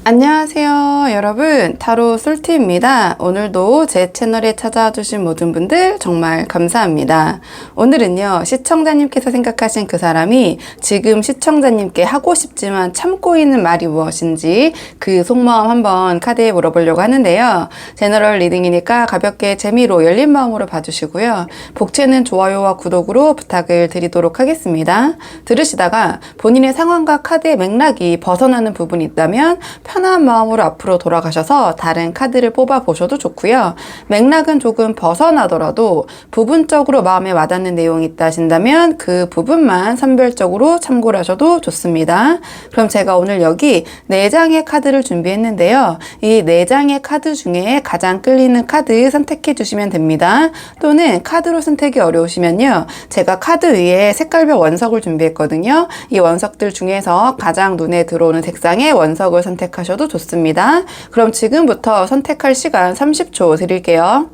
안녕하세요 여러분, 타로 솔티입니다. 오늘도 제 채널에 찾아와 주신 모든 분들 정말 감사합니다. 오늘은요, 시청자님께서 생각하신 그 사람이 지금 시청자님께 하고 싶지만 참고 있는 말이 무엇인지 그 속마음 한번 카드에 물어보려고 하는데요. 제너럴 리딩이니까 가볍게 재미로 열린 마음으로 봐주시고요. 복채는 좋아요와 구독으로 부탁을 드리도록 하겠습니다. 들으시다가 본인의 상황과 카드의 맥락이 벗어나는 부분이 있다면 편한 마음으로 앞으로 돌아가셔서 다른 카드를 뽑아 보셔도 좋고요. 맥락은 조금 벗어나더라도 부분적으로 마음에 와닿는 내용이 있다 하신다면 그 부분만 선별적으로 참고를 하셔도 좋습니다. 그럼 제가 오늘 여기 4장의 카드를 준비했는데요. 이 4장의 카드 중에 가장 끌리는 카드 선택해 주시면 됩니다. 또는 카드로 선택이 어려우시면요, 제가 카드 위에 색깔별 원석을 준비했거든요. 이 원석들 중에서 가장 눈에 들어오는 색상의 원석을 선택하셔도 좋습니다. 그럼 지금부터 선택할 시간 30초 드릴게요.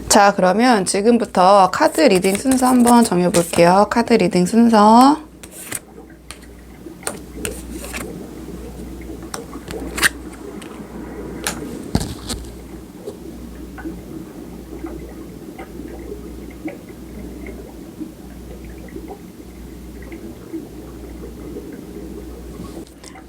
자, 그러면 지금부터 카드 리딩 순서 한번 정해볼게요. 카드 리딩 순서.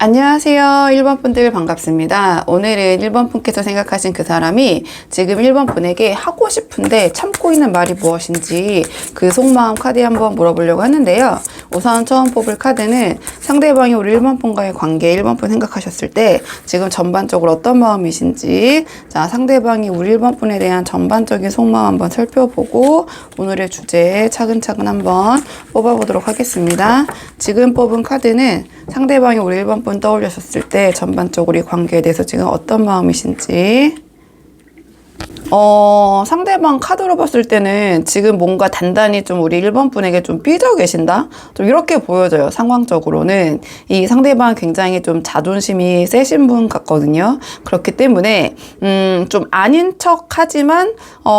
안녕하세요. 1번 분들 반갑습니다. 오늘은 1번 분께서 생각하신 그 사람이 지금 1번 분에게 하고 싶은데 참고 있는 말이 무엇인지 그 속마음 카드에 한번 물어보려고 하는데요. 우선 처음 뽑을 카드는 상대방이 우리 1번 분과의 관계, 1번 분 생각하셨을 때 지금 전반적으로 어떤 마음이신지, 자, 상대방이 우리 1번 분에 대한 전반적인 속마음 한번 살펴보고 오늘의 주제에 차근차근 한번 뽑아보도록 하겠습니다. 지금 뽑은 카드는 상대방이 우리 1번 분 떠올리셨을 때 전반적으로 이 관계에 대해서 지금 어떤 마음이신지, 상대방 카드로 봤을 때는 지금 뭔가 단단히 좀 우리 1번 분에게 좀 삐져 계신다? 좀 이렇게 보여져요. 상황적으로는. 이 상대방 굉장히 좀 자존심이 세신 분 같거든요. 그렇기 때문에, 좀 아닌 척 하지만,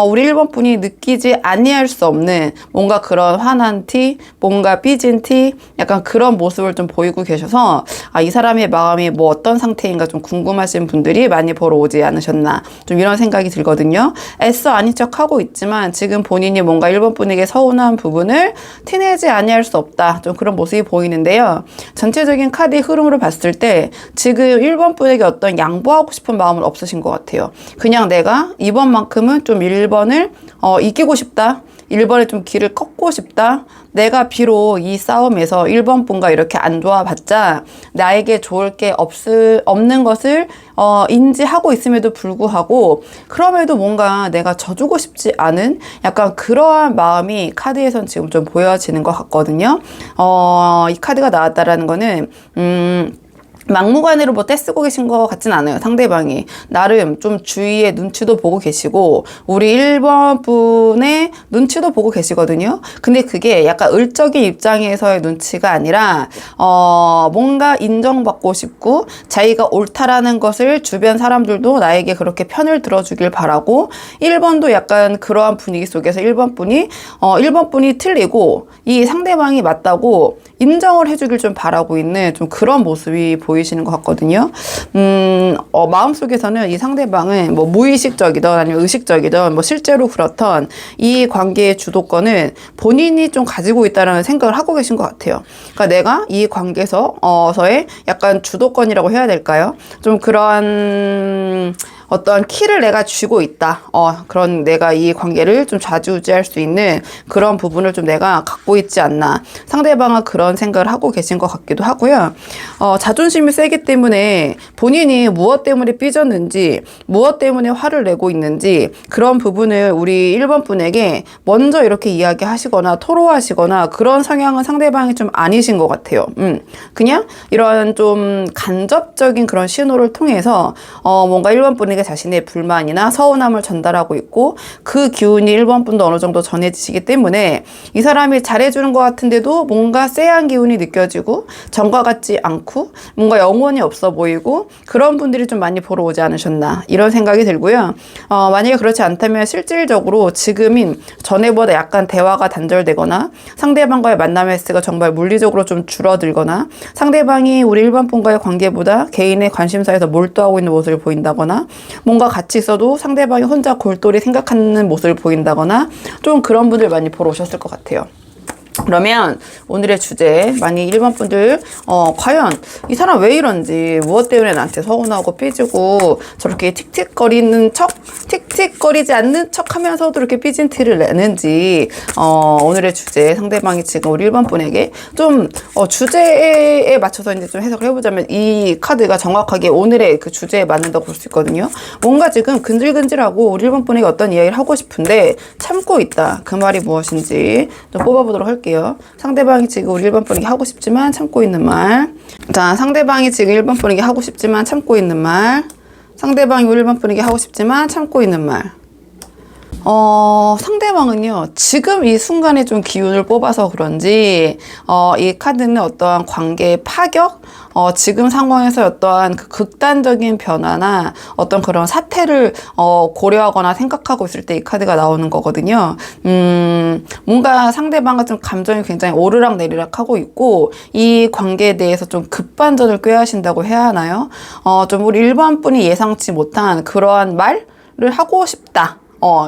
우리 1번 분이 느끼지 아니할 수 없는 뭔가 그런 화난 티, 뭔가 삐진 티, 약간 그런 모습을 좀 보이고 계셔서, 아, 이 사람의 마음이 뭐 어떤 상태인가 좀 궁금하신 분들이 많이 보러 오지 않으셨나. 좀 이런 생각이 들거든요. 애써 아닌 척 하고 있지만 지금 본인이 뭔가 1번 분에게 서운한 부분을 티내지 아니할 수 없다. 좀 그런 모습이 보이는데요. 전체적인 카드의 흐름으로 봤을 때 지금 1번 분에게 어떤 양보하고 싶은 마음은 없으신 것 같아요. 그냥 내가 이번만큼은 좀 1번을 이기고 싶다. 1번에 좀 길을 꺾고 싶다. 내가 비록 이 싸움에서 1번 분과 이렇게 안 좋아봤자 나에게 좋을 게 없는 것을 인지하고 있음에도 불구하고 그럼에도 뭔가 내가 져주고 싶지 않은 약간 그러한 마음이 카드에선 지금 좀 보여지는 것 같거든요. 이 카드가 나왔다라는 거는 막무가내로 뭐 떼쓰고 계신 것 같진 않아요. 상대방이 나름 좀 주위에 눈치도 보고 계시고 우리 1번 분의 눈치도 보고 계시거든요. 근데 그게 약간 을적인 입장에서의 눈치가 아니라 뭔가 인정받고 싶고 자기가 옳다라는 것을 주변 사람들도 나에게 그렇게 편을 들어주길 바라고, 1번도 약간 그러한 분위기 속에서 1번 분이 틀리고 이 상대방이 맞다고 인정을 해주길 좀 바라고 있는 좀 그런 모습이 보이시는 것 같거든요. 마음속에서는 이 상대방은 뭐 무의식적이든 아니면 의식적이든 뭐 실제로 그렇던 이 관계의 주도권은 본인이 좀 가지고 있다는 생각을 하고 계신 것 같아요. 그러니까 내가 이 관계에서의 약간 주도권이라고 해야 될까요? 좀 그러한 어떤 키를 내가 쥐고 있다. 그런 내가 이 관계를 좀 좌지우지할 수 있는 그런 부분을 좀 내가 갖고 있지 않나. 상대방은 그런 생각을 하고 계신 것 같기도 하고요. 자존심이 세기 때문에 본인이 무엇 때문에 삐졌는지, 무엇 때문에 화를 내고 있는지 그런 부분을 우리 1번 분에게 먼저 이렇게 이야기하시거나 토로하시거나 그런 성향은 상대방이 좀 아니신 것 같아요. 그냥 이런 좀 간접적인 그런 신호를 통해서 뭔가 1번 분에게 자신의 불만이나 서운함을 전달하고 있고 그 기운이 1번 분도 어느 정도 전해지시기 때문에 이 사람이 잘해주는 것 같은데도 뭔가 쎄한 기운이 느껴지고 전과 같지 않고 뭔가 영혼이 없어 보이고 그런 분들이 좀 많이 보러 오지 않으셨나 이런 생각이 들고요. 만약에 그렇지 않다면 실질적으로 지금인 전에보다 약간 대화가 단절되거나 상대방과의 만남의 횟수가 정말 물리적으로 좀 줄어들거나 상대방이 우리 1번 분과의 관계보다 개인의 관심사에서 몰두하고 있는 모습을 보인다거나 뭔가 같이 있어도 상대방이 혼자 골똘히 생각하는 모습을 보인다거나 좀 그런 분들 많이 보러 오셨을 것 같아요. 그러면 오늘의 주제, 만약 1번 분들 과연 이 사람 왜 이런지, 무엇 때문에 나한테 서운하고 삐지고 저렇게 틱틱거리는 척, 틱틱거리지 않는 척 하면서도 이렇게 삐진 티를 내는지 오늘의 주제, 상대방이 지금 우리 1번 분에게 좀 주제에 맞춰서 이제 좀 해석을 해보자면 이 카드가 정확하게 오늘의 그 주제에 맞는다고 볼 수 있거든요. 뭔가 지금 근질근질하고 우리 1번 분에게 어떤 이야기를 하고 싶은데 참고 있다. 그 말이 무엇인지 좀 뽑아보도록 할게요. 상대방이 지금 우리 1번 분에게 하고 싶지만 참고 있는 말. 자, 상대방이 지금 1번 분에게 하고 싶지만 참고 있는 말. 상대방이 우리 1번 분에게 하고 싶지만 참고 있는 말. 상대방은요, 지금 이 순간에 좀 기운을 뽑아서 그런지, 이 카드는 어떠한 관계의 파격, 지금 상황에서 어떠한 그 극단적인 변화나 어떤 그런 사태를, 고려하거나 생각하고 있을 때 이 카드가 나오는 거거든요. 뭔가 상대방과 좀 감정이 굉장히 오르락 내리락 하고 있고, 이 관계에 대해서 좀 급반전을 꾀하신다고 해야 하나요? 좀 우리 1번 분이 예상치 못한 그러한 말을 하고 싶다.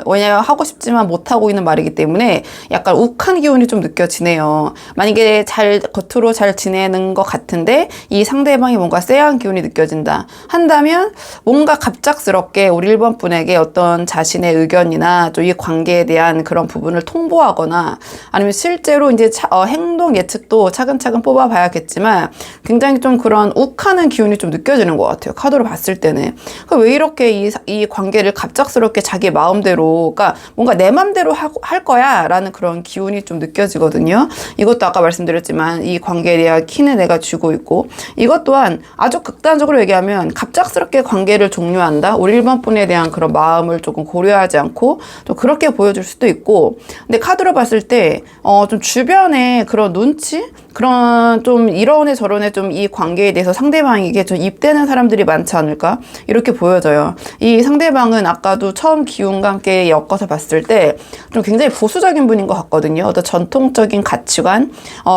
왜냐면 하고 싶지만 못하고 있는 말이기 때문에 약간 욱한 기운이 좀 느껴지네요. 만약에 겉으로 잘 지내는 것 같은데 이 상대방이 뭔가 쎄한 기운이 느껴진다 한다면 뭔가 갑작스럽게 우리 1번 분에게 어떤 자신의 의견이나 좀 이 관계에 대한 그런 부분을 통보하거나 아니면 실제로 이제 행동 예측도 차근차근 뽑아봐야겠지만 굉장히 좀 그런 욱하는 기운이 좀 느껴지는 것 같아요. 카드로 봤을 때는. 왜 이렇게 이 관계를 갑작스럽게 자기 마음 대로, 그러니까 뭔가 내 맘대로 할 거야 라는 그런 기운이 좀 느껴지거든요. 이것도 아까 말씀드렸지만 이 관계에 대한 키는 내가 쥐고 있고 이것 또한 아주 극단적으로 얘기하면 갑작스럽게 관계를 종료한다. 우리 1번 분에 대한 그런 마음을 조금 고려하지 않고 또 그렇게 보여줄 수도 있고 근데 카드로 봤을 때 좀 주변에 그런 눈치? 그런 좀 이러네 저러네 좀 이 관계에 대해서 상대방에게 좀 입대는 사람들이 많지 않을까? 이렇게 보여져요. 이 상대방은 아까도 처음 기운과 함께 엮어서 봤을 때 좀 굉장히 보수적인 분인 것 같거든요. 어떤 전통적인 가치관,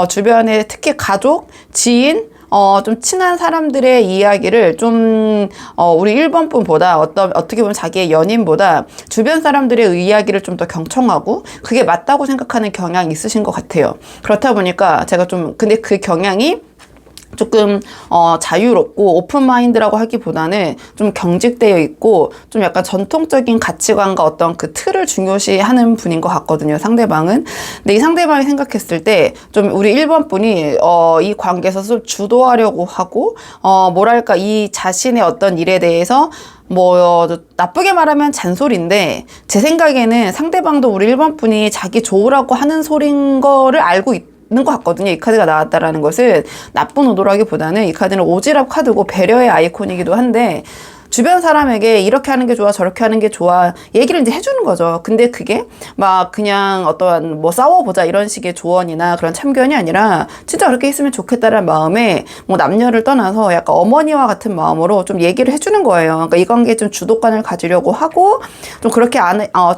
주변에 특히 가족, 지인, 좀 친한 사람들의 이야기를 좀, 우리 1번 분보다 어떻게 보면 자기의 연인보다 주변 사람들의 이야기를 좀 더 경청하고 그게 맞다고 생각하는 경향이 있으신 것 같아요. 그렇다 보니까 제가 근데 그 경향이 조금 자유롭고 오픈마인드라고 하기보다는 좀 경직되어 있고 좀 약간 전통적인 가치관과 어떤 그 틀을 중요시하는 분인 것 같거든요. 상대방은. 근데 이 상대방이 생각했을 때 좀 우리 1번 분이 이 관계에서 좀 주도하려고 하고 뭐랄까 이 자신의 어떤 일에 대해서 나쁘게 말하면 잔소리인데 제 생각에는 상대방도 우리 1번 분이 자기 좋으라고 하는 소린 거를 알고 있는 것 같거든요. 이 카드가 나왔다라는 것은 나쁜 의도라기보다는 이 카드는 오지랖 카드고 배려의 아이콘이기도 한데 주변 사람에게 이렇게 하는 게 좋아 저렇게 하는 게 좋아 얘기를 이제 해주는 거죠. 근데 그게 막 그냥 어떠한 싸워보자 이런 식의 조언이나 그런 참견이 아니라 진짜 그렇게 했으면 좋겠다라는 마음에 남녀를 떠나서 약간 어머니와 같은 마음으로 좀 얘기를 해주는 거예요. 그러니까 이 관계에 좀 주도권을 가지려고 하고 좀 그렇게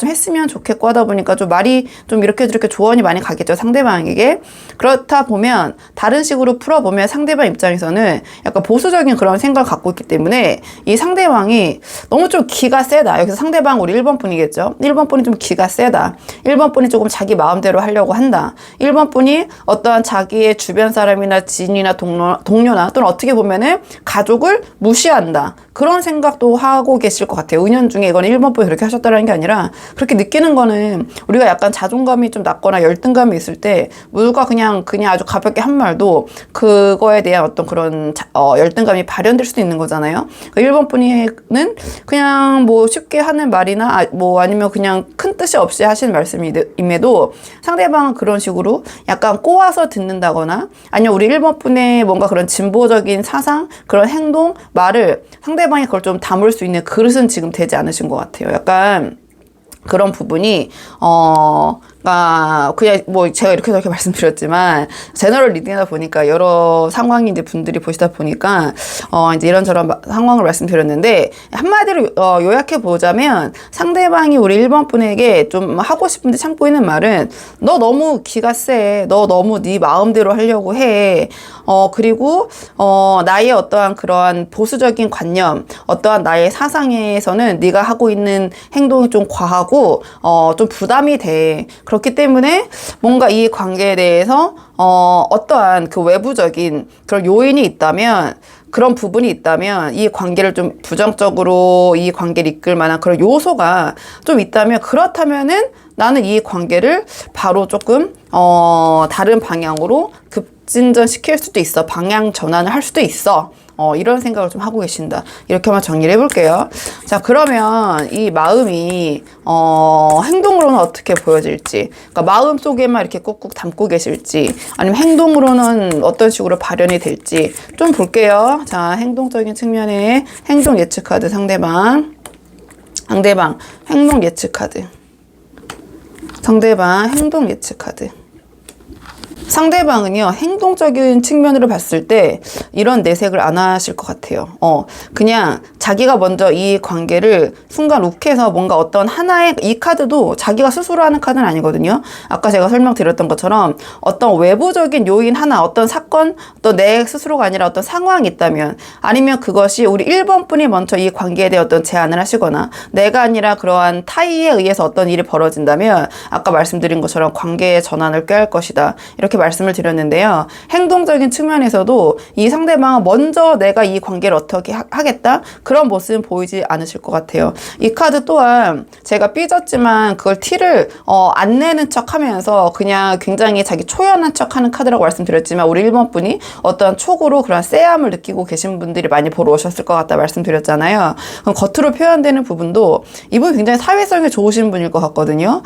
좀 했으면 좋겠고 하다 보니까 좀 말이 좀 이렇게 저렇게 조언이 많이 가겠죠. 상대방에게. 그렇다 보면 다른 식으로 풀어보면 상대방 입장에서는 약간 보수적인 그런 생각을 갖고 있기 때문에 이 상대방이 상대방이 너무 좀 기가 세다. 여기서 상대방 우리 1번 분이겠죠. 1번 분이 좀 기가 세다. 1번 분이 조금 자기 마음대로 하려고 한다. 1번 분이 어떠한 자기의 주변 사람이나 지인이나 동료나 또는 어떻게 보면은 가족을 무시한다. 그런 생각도 하고 계실 것 같아요. 은연중에 이건 1번 분이 그렇게 하셨다는 게 아니라 그렇게 느끼는 거는 우리가 약간 자존감이 좀 낮거나 열등감이 있을 때 누가 그냥 아주 가볍게 한 말도 그거에 대한 어떤 그런 열등감이 발현될 수도 있는 거잖아요. 그러니까 1번 분이는 그냥 뭐 쉽게 하는 말이나 뭐 아니면 그냥 큰 뜻이 없이 하시는 말씀임에도 상대방은 그런 식으로 약간 꼬아서 듣는다거나 아니면 우리 1번 분의 뭔가 그런 진보적인 사상, 그런 행동, 말을 상대방이 그걸 좀 담을 수 있는 그릇은 지금 되지 않으신 것 같아요. 약간 그런 부분이 그냥 뭐 제가 이렇게 저렇게 말씀드렸지만 제너럴 리딩하다 보니까 여러 상황이 이제 분들이 보시다 보니까 이제 이런저런 상황을 말씀드렸는데 한마디로 요약해 보자면 상대방이 우리 1번 분에게 좀 하고 싶은데 참고 있는 말은 너 너무 기가 세. 너 너무 네 마음대로 하려고 해. 그리고 나의 어떠한 그러한 보수적인 관념, 어떠한 나의 사상에서는 네가 하고 있는 행동이 좀 과하고 좀 부담이 돼. 그렇기 때문에 뭔가 이 관계에 대해서 어떠한 그 외부적인 그런 요인이 있다면, 그런 부분이 있다면, 이 관계를 좀 부정적으로 이 관계를 이끌 만한 그런 요소가 좀 있다면, 그렇다면은 나는 이 관계를 바로 조금 다른 방향으로 급진전시킬 수도 있어. 방향 전환을 할 수도 있어. 이런 생각을 좀 하고 계신다. 이렇게만 정리를 해볼게요. 자, 그러면 이 마음이 행동으로는 어떻게 보여질지, 그러니까 마음 속에만 이렇게 꾹꾹 담고 계실지, 아니면 행동으로는 어떤 식으로 발현이 될지 좀 볼게요. 자, 행동적인 측면의 행동 예측 카드 상대방 행동 예측 카드. 상대방 행동 예측 카드. 상대방은요, 행동적인 측면으로 봤을 때 이런 내색을 안 하실 것 같아요. 그냥 자기가 먼저 이 관계를 순간 욱해서 뭔가 어떤 하나의, 이 카드도 자기가 스스로 하는 카드는 아니거든요. 아까 제가 설명드렸던 것처럼 어떤 외부적인 요인 하나, 어떤 사건, 어떤 내 스스로가 아니라 어떤 상황이 있다면, 아니면 그것이 우리 1번 분이 먼저 이 관계에 대해 어떤 제안을 하시거나 내가 아니라 그러한 타의에 의해서 어떤 일이 벌어진다면 아까 말씀드린 것처럼 관계의 전환을 꾀할 것이다. 이렇게 말씀을 드렸는데요. 행동적인 측면에서도 이 상대방은 먼저 내가 이 관계를 어떻게 하겠다? 그런 모습은 보이지 않으실 것 같아요. 이 카드 또한 제가 삐졌지만 그걸 티를 안 내는 척 하면서 그냥 굉장히 자기 초연한 척 하는 카드라고 말씀드렸지만 우리 1번 분이 어떤 촉으로 그런 쎄함을 느끼고 계신 분들이 많이 보러 오셨을 것 같다 말씀드렸잖아요. 그럼 겉으로 표현되는 부분도 이분 굉장히 사회성이 좋으신 분일 것 같거든요.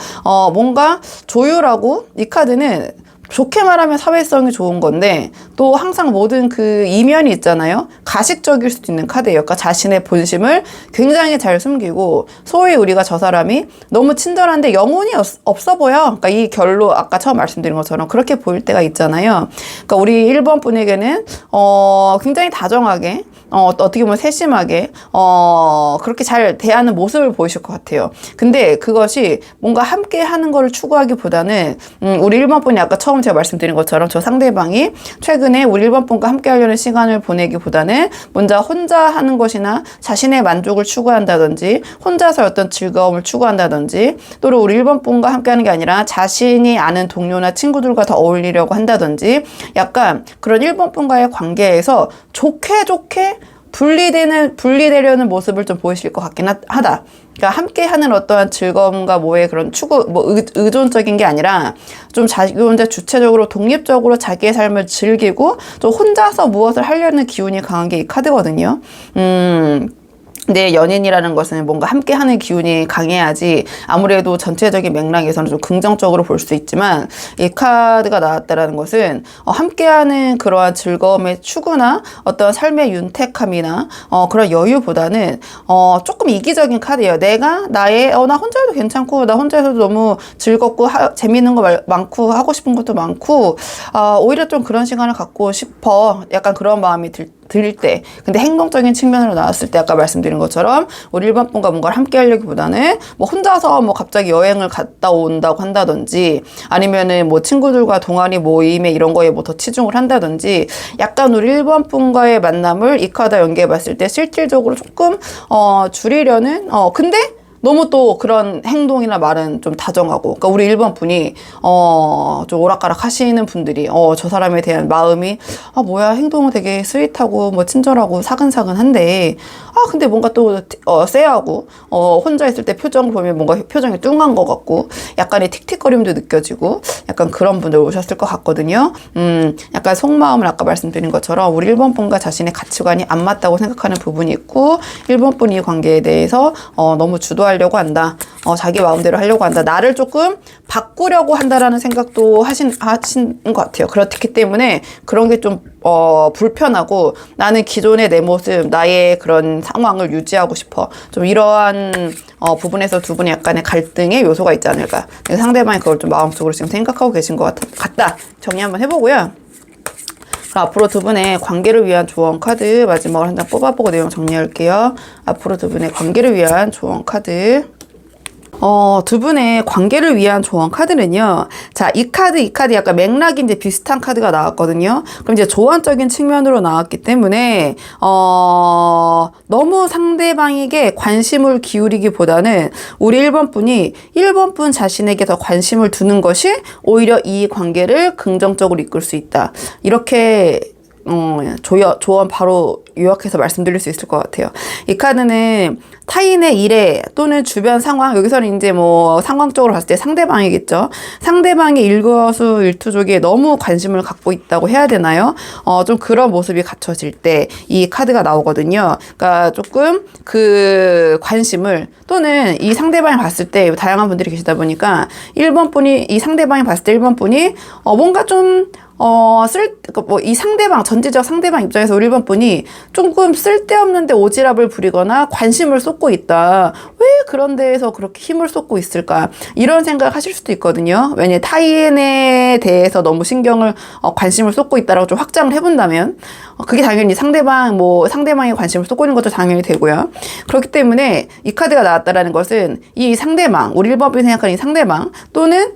뭔가 조율하고, 이 카드는 좋게 말하면 사회성이 좋은 건데 또 항상 모든 그 이면이 있잖아요. 가식적일 수도 있는 카드예요. 그러니까 자신의 본심을 굉장히 잘 숨기고, 소위 우리가 저 사람이 너무 친절한데 영혼이 없어 보여. 그러니까 이 결로 아까 처음 말씀드린 것처럼 그렇게 보일 때가 있잖아요. 그러니까 우리 1번 분에게는 굉장히 다정하게, 어떻게 보면 세심하게 그렇게 잘 대하는 모습을 보이실 것 같아요. 근데 그것이 뭔가 함께 하는 거를 추구하기보다는 우리 1번 분이 아까 처음 제가 말씀드린 것처럼 저 상대방이 최근에 우리 1번 분과 함께 하려는 시간을 보내기보다는 먼저 혼자 하는 것이나 자신의 만족을 추구한다든지 혼자서 어떤 즐거움을 추구한다든지, 또는 우리 1번 분과 함께 하는 게 아니라 자신이 아는 동료나 친구들과 더 어울리려고 한다든지, 약간 그런 1번 분과의 관계에서 좋게 분리되려는 모습을 좀 보이실 것 같긴 하다. 그러니까 함께 하는 어떠한 즐거움과 뭐의 그런 의존적인 게 아니라 좀 자기 혼자 주체적으로 독립적으로 자기의 삶을 즐기고 좀 혼자서 무엇을 하려는 기운이 강한 게 이 카드거든요. 내 연인이라는 것은 뭔가 함께하는 기운이 강해야지 아무래도 전체적인 맥락에서는 좀 긍정적으로 볼 수 있지만, 이 카드가 나왔다라는 것은 함께하는 그러한 즐거움의 추구나 어떤 삶의 윤택함이나 그런 여유보다는 조금 이기적인 카드예요. 내가 나의 나 혼자 해도 괜찮고, 나 혼자 해도 너무 즐겁고 재밌는 거 많고 하고 싶은 것도 많고, 오히려 좀 그런 시간을 갖고 싶어. 약간 그런 마음이 드릴 때, 근데 행동적인 측면으로 나왔을 때 아까 말씀드린 것처럼 우리 1번 분과 뭔가를 함께 하려기보다는 뭐 혼자서 뭐 갑자기 여행을 갔다 온다고 한다든지 아니면은 뭐 친구들과 동아리 모임에 이런 거에 뭐 더 치중을 한다든지 약간 우리 1번 분과의 만남을 이 카드 연계해 봤을 때 실질적으로 조금 줄이려는 근데 너무 또 그런 행동이나 말은 좀 다정하고, 그러니까 우리 1번 분이, 좀 오락가락 하시는 분들이, 저 사람에 대한 마음이, 뭐야, 행동은 되게 스윗하고, 뭐, 친절하고, 사근사근한데, 근데 뭔가 또, 쎄하고, 혼자 있을 때 표정을 보면 뭔가 표정이 뚱한 것 같고, 약간의 틱틱거림도 느껴지고, 약간 그런 분들 오셨을 것 같거든요. 약간 속마음을 아까 말씀드린 것처럼, 우리 1번 분과 자신의 가치관이 안 맞다고 생각하는 부분이 있고, 1번 분이 이 관계에 대해서, 너무 주도하려고 한다. 자기 마음대로 하려고 한다. 나를 조금 바꾸려고 한다라는 생각도 하신 것 같아요. 그렇기 때문에 그런 게 좀, 불편하고 나는 기존의 내 모습, 나의 그런 상황을 유지하고 싶어. 좀 이러한, 부분에서 두 분이 약간의 갈등의 요소가 있지 않을까. 상대방이 그걸 좀 마음속으로 지금 생각하고 계신 것 같다. 정리 한번 해보고요. 앞으로 두 분의 관계를 위한 조언 카드 마지막으로 한 장 뽑아보고 내용 정리할게요. 앞으로 두 분의 관계를 위한 조언 카드. 두 분의 관계를 위한 조언 카드는요. 자, 이 카드 약간 맥락이 이제 비슷한 카드가 나왔거든요. 그럼 이제 조언적인 측면으로 나왔기 때문에, 너무 상대방에게 관심을 기울이기보다는 우리 1번 분이 1번 분 자신에게 더 관심을 두는 것이 오히려 이 관계를 긍정적으로 이끌 수 있다. 이렇게 조언 바로 요약해서 말씀드릴 수 있을 것 같아요. 이 카드는 타인의 일에 또는 주변 상황, 여기서는 이제 뭐 상황적으로 봤을 때 상대방이겠죠. 상대방의 일거수일투족에 너무 관심을 갖고 있다고 해야 되나요? 좀 그런 모습이 갖춰질 때 이 카드가 나오거든요. 그러니까 조금 그 관심을 또는 이 상대방이 봤을 때 다양한 분들이 계시다 보니까 1번 분이 이 상대방이 봤을 때 1번 분이 뭔가 좀 이 상대방, 전체적 상대방 입장에서 우리 1번 분이 조금 쓸데없는데 오지랖을 부리거나 관심을 쏟고 있다. 왜 그런 데에서 그렇게 힘을 쏟고 있을까? 이런 생각을 하실 수도 있거든요. 왜냐, 타인에 대해서 너무 관심을 쏟고 있다라고 좀 확장을 해본다면, 그게 당연히 상대방이 관심을 쏟고 있는 것도 당연히 되고요. 그렇기 때문에 이 카드가 나왔다라는 것은 이 상대방, 우리 1번 분이 생각하는 이 상대방, 또는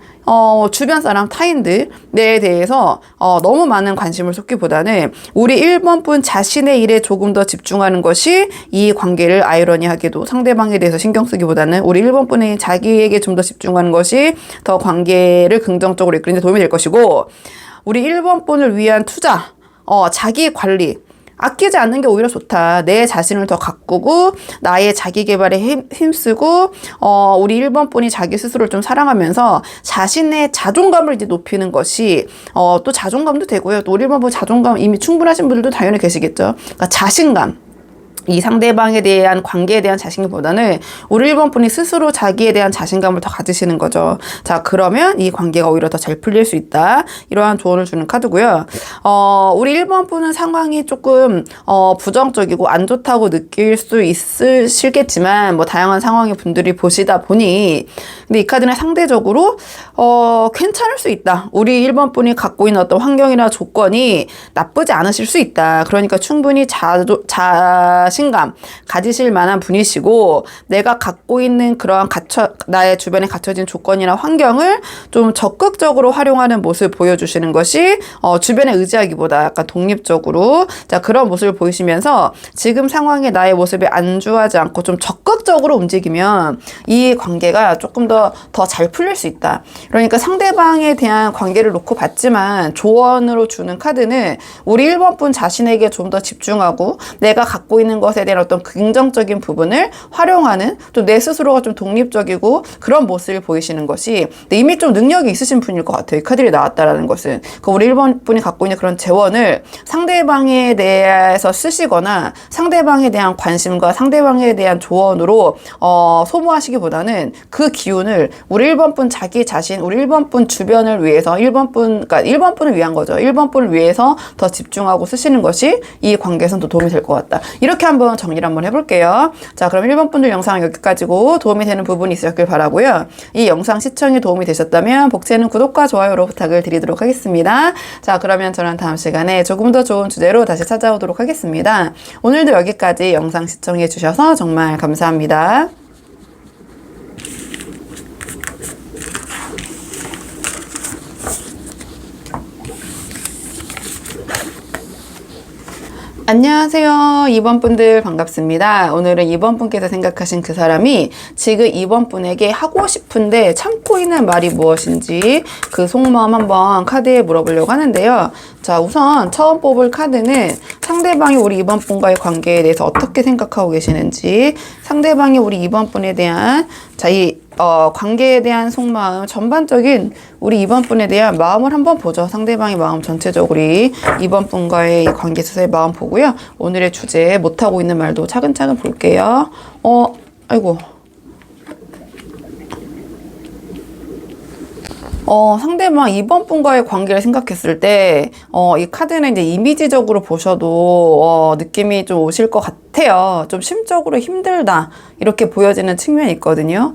주변 사람, 타인들에 대해서 너무 많은 관심을 쏟기보다는 우리 1번 분 자신의 일에 조금 더 집중하는 것이 이 관계를 아이러니하게도 상대방에 대해서 신경 쓰기보다는 우리 1번 분이 자기에게 좀 더 집중하는 것이 더 관계를 긍정적으로 이끄는 데 도움이 될 것이고, 우리 1번 분을 위한 투자, 자기 관리, 아끼지 않는 게 오히려 좋다. 내 자신을 더 가꾸고 나의 자기 개발에 힘쓰고 우리 1번 분이 자기 스스로를 좀 사랑하면서 자신의 자존감을 이제 높이는 것이 또 자존감도 되고요. 또 우리 1번 분 자존감 이미 충분하신 분들도 당연히 계시겠죠. 그러니까 자신감. 이 상대방에 대한 관계에 대한 자신감보다는 우리 1번 분이 스스로 자기에 대한 자신감을 더 가지시는 거죠. 자, 그러면 이 관계가 오히려 더 잘 풀릴 수 있다. 이러한 조언을 주는 카드고요. 우리 1번 분은 상황이 조금 부정적이고 안 좋다고 느낄 수 있으시겠지만 뭐 다양한 상황의 분들이 보시다 보니, 근데 이 카드는 상대적으로 괜찮을 수 있다. 우리 1번 분이 갖고 있는 어떤 환경이나 조건이 나쁘지 않으실 수 있다. 그러니까 충분히 자신감 가지실 만한 분이시고, 내가 갖고 있는 그러한 나의 주변에 갖춰진 조건이나 환경을 좀 적극적으로 활용하는 모습을 보여주시는 것이 주변에 의지하기보다 약간 독립적으로, 자, 그런 모습을 보이시면서 지금 상황에 나의 모습에 안주하지 않고 좀 적극적으로 움직이면 이 관계가 조금 더 잘 풀릴 수 있다. 그러니까 상대방에 대한 관계를 놓고 봤지만 조언으로 주는 카드는 우리 1번 분 자신에게 좀 더 집중하고 내가 갖고 있는 것에 대한 어떤 긍정적인 부분을 활용하는, 좀 내 스스로가 좀 독립적이고 그런 모습을 보이시는 것이 이미 좀 능력이 있으신 분일 것 같아요. 이 카드가 나왔다라는 것은. 우리 1번 분이 갖고 있는 그런 재원을 상대방에 대해서 쓰시거나 상대방에 대한 관심과 상대방에 대한 조언으로 소모하시기보다는 그 기운을 부분을 우리 1번 분 자기 자신, 우리 1번 분 주변을 위해서 1번 분, 그러니까 1번 분을 위한 거죠. 1번 분을 위해서 더 집중하고 쓰시는 것이 이 관계에선 더 도움이 될 것 같다. 이렇게 한번 정리를 한번 해볼게요. 자, 그럼 1번 분들 영상 여기까지고 도움이 되는 부분이 있으셨길 바라고요. 이 영상 시청에 도움이 되셨다면 복채는 구독과 좋아요로 부탁을 드리도록 하겠습니다. 자, 그러면 저는 다음 시간에 조금 더 좋은 주제로 다시 찾아오도록 하겠습니다. 오늘도 여기까지 영상 시청해 주셔서 정말 감사합니다. 안녕하세요. 2번 분들 반갑습니다. 오늘은 2번 분께서 생각하신 그 사람이 지금 2번 분에게 하고 싶은데 참고 있는 말이 무엇인지 그 속마음 한번 카드에 물어보려고 하는데요. 자, 우선 처음 뽑을 카드는 상대방이 우리 2번 분과의 관계에 대해서 어떻게 생각하고 계시는지, 상대방이 우리 2번 분에 대한 관계에 대한 속마음, 전반적인 우리 2번 분에 대한 마음을 한번 보죠. 상대방의 마음 전체적으로 2번 분과의 관계 수사의 마음 보고요. 오늘의 주제 못하고 있는 말도 차근차근 볼게요. 아이고. 상대방 2번 분과의 관계를 생각했을 때, 이 카드는 이제 이미지적으로 보셔도, 느낌이 좀 오실 것 같아요. 좀 심적으로 힘들다. 이렇게 보여지는 측면이 있거든요.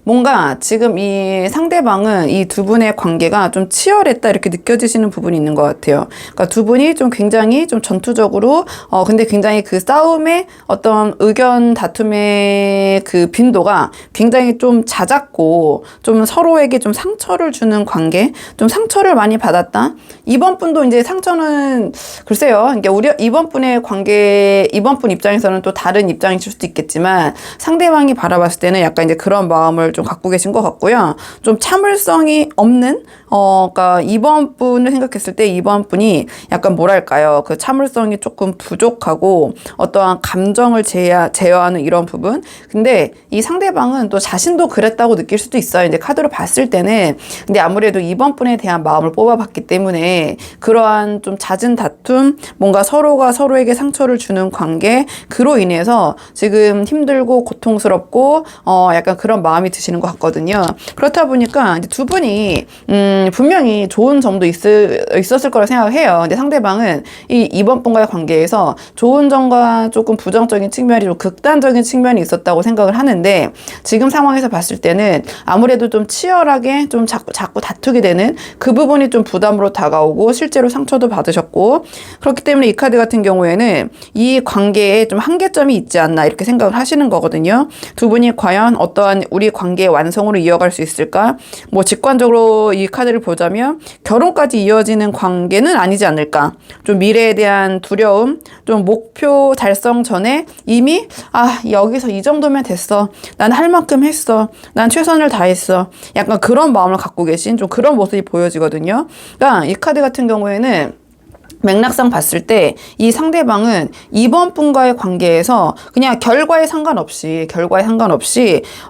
뭔가 지금 이 상대방은 이 두 분의 관계가 좀 치열했다. 이렇게 느껴지시는 부분이 있는 것 같아요. 그러니까 두 분이 좀 굉장히 좀 전투적으로, 근데 굉장히 그 싸움의 어떤 의견 다툼의 그 빈도가 굉장히 좀 잦았고, 좀 서로에게 좀 상처를 주는 관계, 좀 상처를 많이 받았다. 2번 분도 이제 상처는 글쎄요. 그러니까 우리 2번 분의 관계, 2번 분 입장에서는 또 다른 입장이실 수도 있겠지만 상대방이 바라봤을 때는 약간 이제 그런 마음을 좀 갖고 계신 것 같고요. 좀 참을성이 없는, 그러니까 2번 분을 생각했을 때 2번 분이 약간 뭐랄까요. 그 참을성이 조금 부족하고 어떠한 감정을 제어하는 이런 부분. 근데 이 상대방은 또 자신도 그랬다고 느낄 수도 있어요. 이제 카드로 봤을 때는. 근데 아무래도 2번 분에 대한 마음을 뽑아봤기 때문에 그러한 좀 잦은 다툼, 뭔가 서로가 서로에게 상처를 주는 관계, 그로 인해서 지금 힘들고 고통스럽고 약간 그런 마음이 드시는 것 같거든요. 그렇다 보니까 이제 두 분이 분명히 좋은 점도 있었을 거라 생각을 해요. 근데 상대방은 이 2번 분과의 관계에서 좋은 점과 조금 부정적인 측면이, 좀 극단적인 측면이 있었다고 생각을 하는데, 지금 상황에서 봤을 때는 아무래도 좀 치열하게 좀 자꾸 다투게 되는 그 부분이 좀 부담으로 다가오고 실제로 상처도 받으셨고, 그렇기 때문에 이 카드 같은 경우에는 이 관계에 좀 한계점이 있지 않나 이렇게 생각을 하시는 거거든요. 두 분이 과연 어떠한 우리 관계의 완성으로 이어갈 수 있을까? 뭐 직관적으로 이 카드를 보자면 결혼까지 이어지는 관계는 아니지 않을까? 좀 미래에 대한 두려움, 좀 목표 달성 전에 이미 여기서 이 정도면 됐어. 난 할 만큼 했어. 난 최선을 다했어. 약간 그런 마음을 갖고 계신 좀 그런 모습이 보여지거든요. 그러니까 이 카드 같은 경우에는 맥락상 봤을 때 이 상대방은 2번 분과의 관계에서 그냥 결과에 상관없이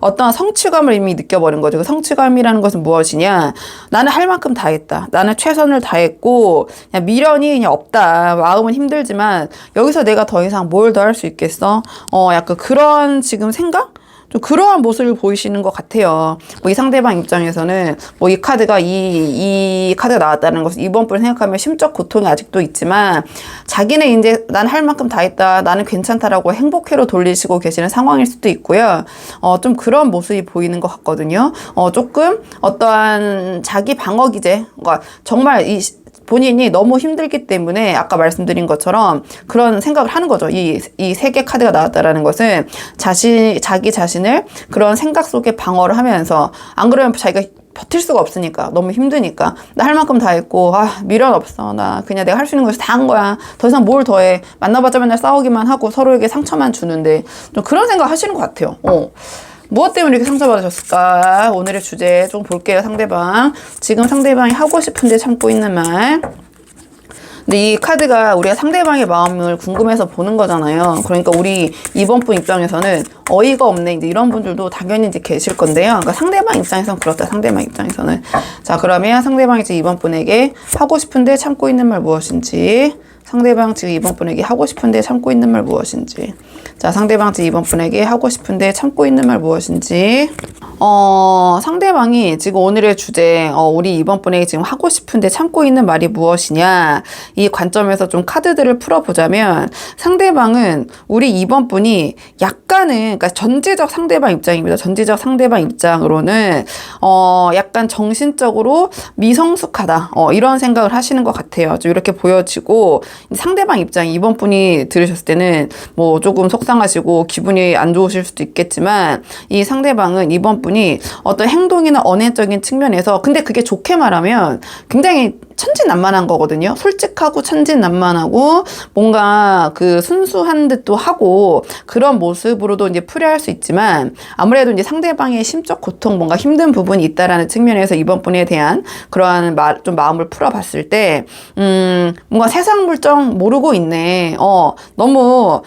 어떤 성취감을 이미 느껴버린 거죠. 그 성취감이라는 것은 무엇이냐? 나는 할 만큼 다 했다. 나는 최선을 다했고 그냥 미련이 그냥 없다. 마음은 힘들지만 여기서 내가 더 이상 뭘 더 할 수 있겠어? 약간 그런 지금 생각? 좀 그러한 모습을 보이시는 것 같아요. 뭐 이 상대방 입장에서는 뭐 이 카드가 이 카드가 나왔다는 것은 2번 분을 생각하면 심적 고통이 아직도 있지만 자기는 이제 난 할 만큼 다 했다. 나는 괜찮다라고 행복회로 돌리시고 계시는 상황일 수도 있고요. 좀 그런 모습이 보이는 것 같거든요. 조금 어떠한 자기 방어 기제, 그러니까 정말 본인이 너무 힘들기 때문에 아까 말씀드린 것처럼 그런 생각을 하는 거죠. 이 세 개 카드가 나왔다라는 것은 자기 자신을 그런 생각 속에 방어를 하면서, 안 그러면 자기가 버틸 수가 없으니까, 너무 힘드니까 나 할 만큼 다 했고 미련 없어, 나 그냥 내가 할 수 있는 것이 다 한 거야, 더 이상 뭘 더해, 만나봤자 맨날 싸우기만 하고 서로에게 상처만 주는데, 좀 그런 생각 하시는 것 같아요. 무엇 때문에 이렇게 상처받으셨을까? 오늘의 주제 좀 볼게요. 지금 상대방이 하고 싶은데 참고 있는 말. 근데 이 카드가 우리가 상대방의 마음을 궁금해서 보는 거잖아요. 그러니까 우리 2번 분 입장에서는 어이가 없네, 이제 이런 분들도 당연히 이제 계실 건데요. 그러니까 상대방 입장에서는 그렇다. 상대방 입장에서는. 자, 그러면 상대방이 이제 2번 분에게 하고 싶은데 참고 있는 말 무엇인지 상대방 지금 이번 분에게 하고 싶은데 참고 있는 말 무엇인지. 자, 상대방 지금 이번 분에게 하고 싶은데 참고 있는 말 무엇인지. 상대방이 지금 오늘의 주제, 우리 이번 분에게 지금 하고 싶은데 참고 있는 말이 무엇이냐. 이 관점에서 좀 카드들을 풀어보자면, 상대방은 우리 이번 분이 약간은, 그러니까 전제적 상대방 입장입니다. 전제적 상대방 입장으로는, 약간 정신적으로 미성숙하다. 이런 생각을 하시는 것 같아요. 좀 이렇게 보여지고, 상대방 입장, 이번 분이 들으셨을 때는 뭐 조금 속상하시고 기분이 안 좋으실 수도 있겠지만, 이 상대방은 이번 분이 어떤 행동이나 언행적인 측면에서, 근데 그게 좋게 말하면 굉장히 천진난만한 거거든요. 솔직하고 천진난만하고 뭔가 그 순수한 듯도 하고 그런 모습으로도 이제 풀이할 수 있지만, 아무래도 이제 상대방의 심적 고통, 뭔가 힘든 부분이 있다라는 측면에서 이번 분에 대한 그러한 좀 마음을 풀어봤을 때, 뭔가 세상 물정 모르고 있네. 너무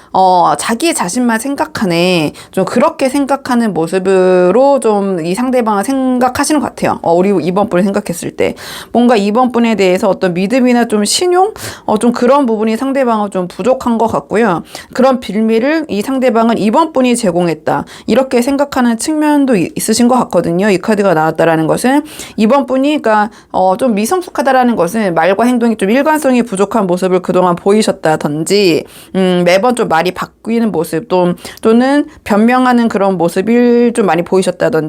자기 자신만 생각하네. 좀 그렇게 생각하는 모습으로 좀 이 상대방을 생각하시는 것 같아요. 우리 이번 분을 생각했을 때 뭔가 이번 분에 대해서 어떤 믿음이나 좀 신용, 좀 그런 부분이 상대방은 좀 부족한 것 같고요. 그런 빌미를 이 상대방은 이번 분이 제공했다, 이렇게 생각하는 측면도 있으신 것 같거든요. 이 카드가 나왔다라는 것은 이번 분이, 그러니까 좀 미성숙하다라는 것은 말과 행동이 좀 일관성이 부족한 모습을 그동안 보이셨다든지, 매번 좀 말이 바뀌는 모습, 또는 변명하는 그런 모습을 좀 많이 보이셨다든지,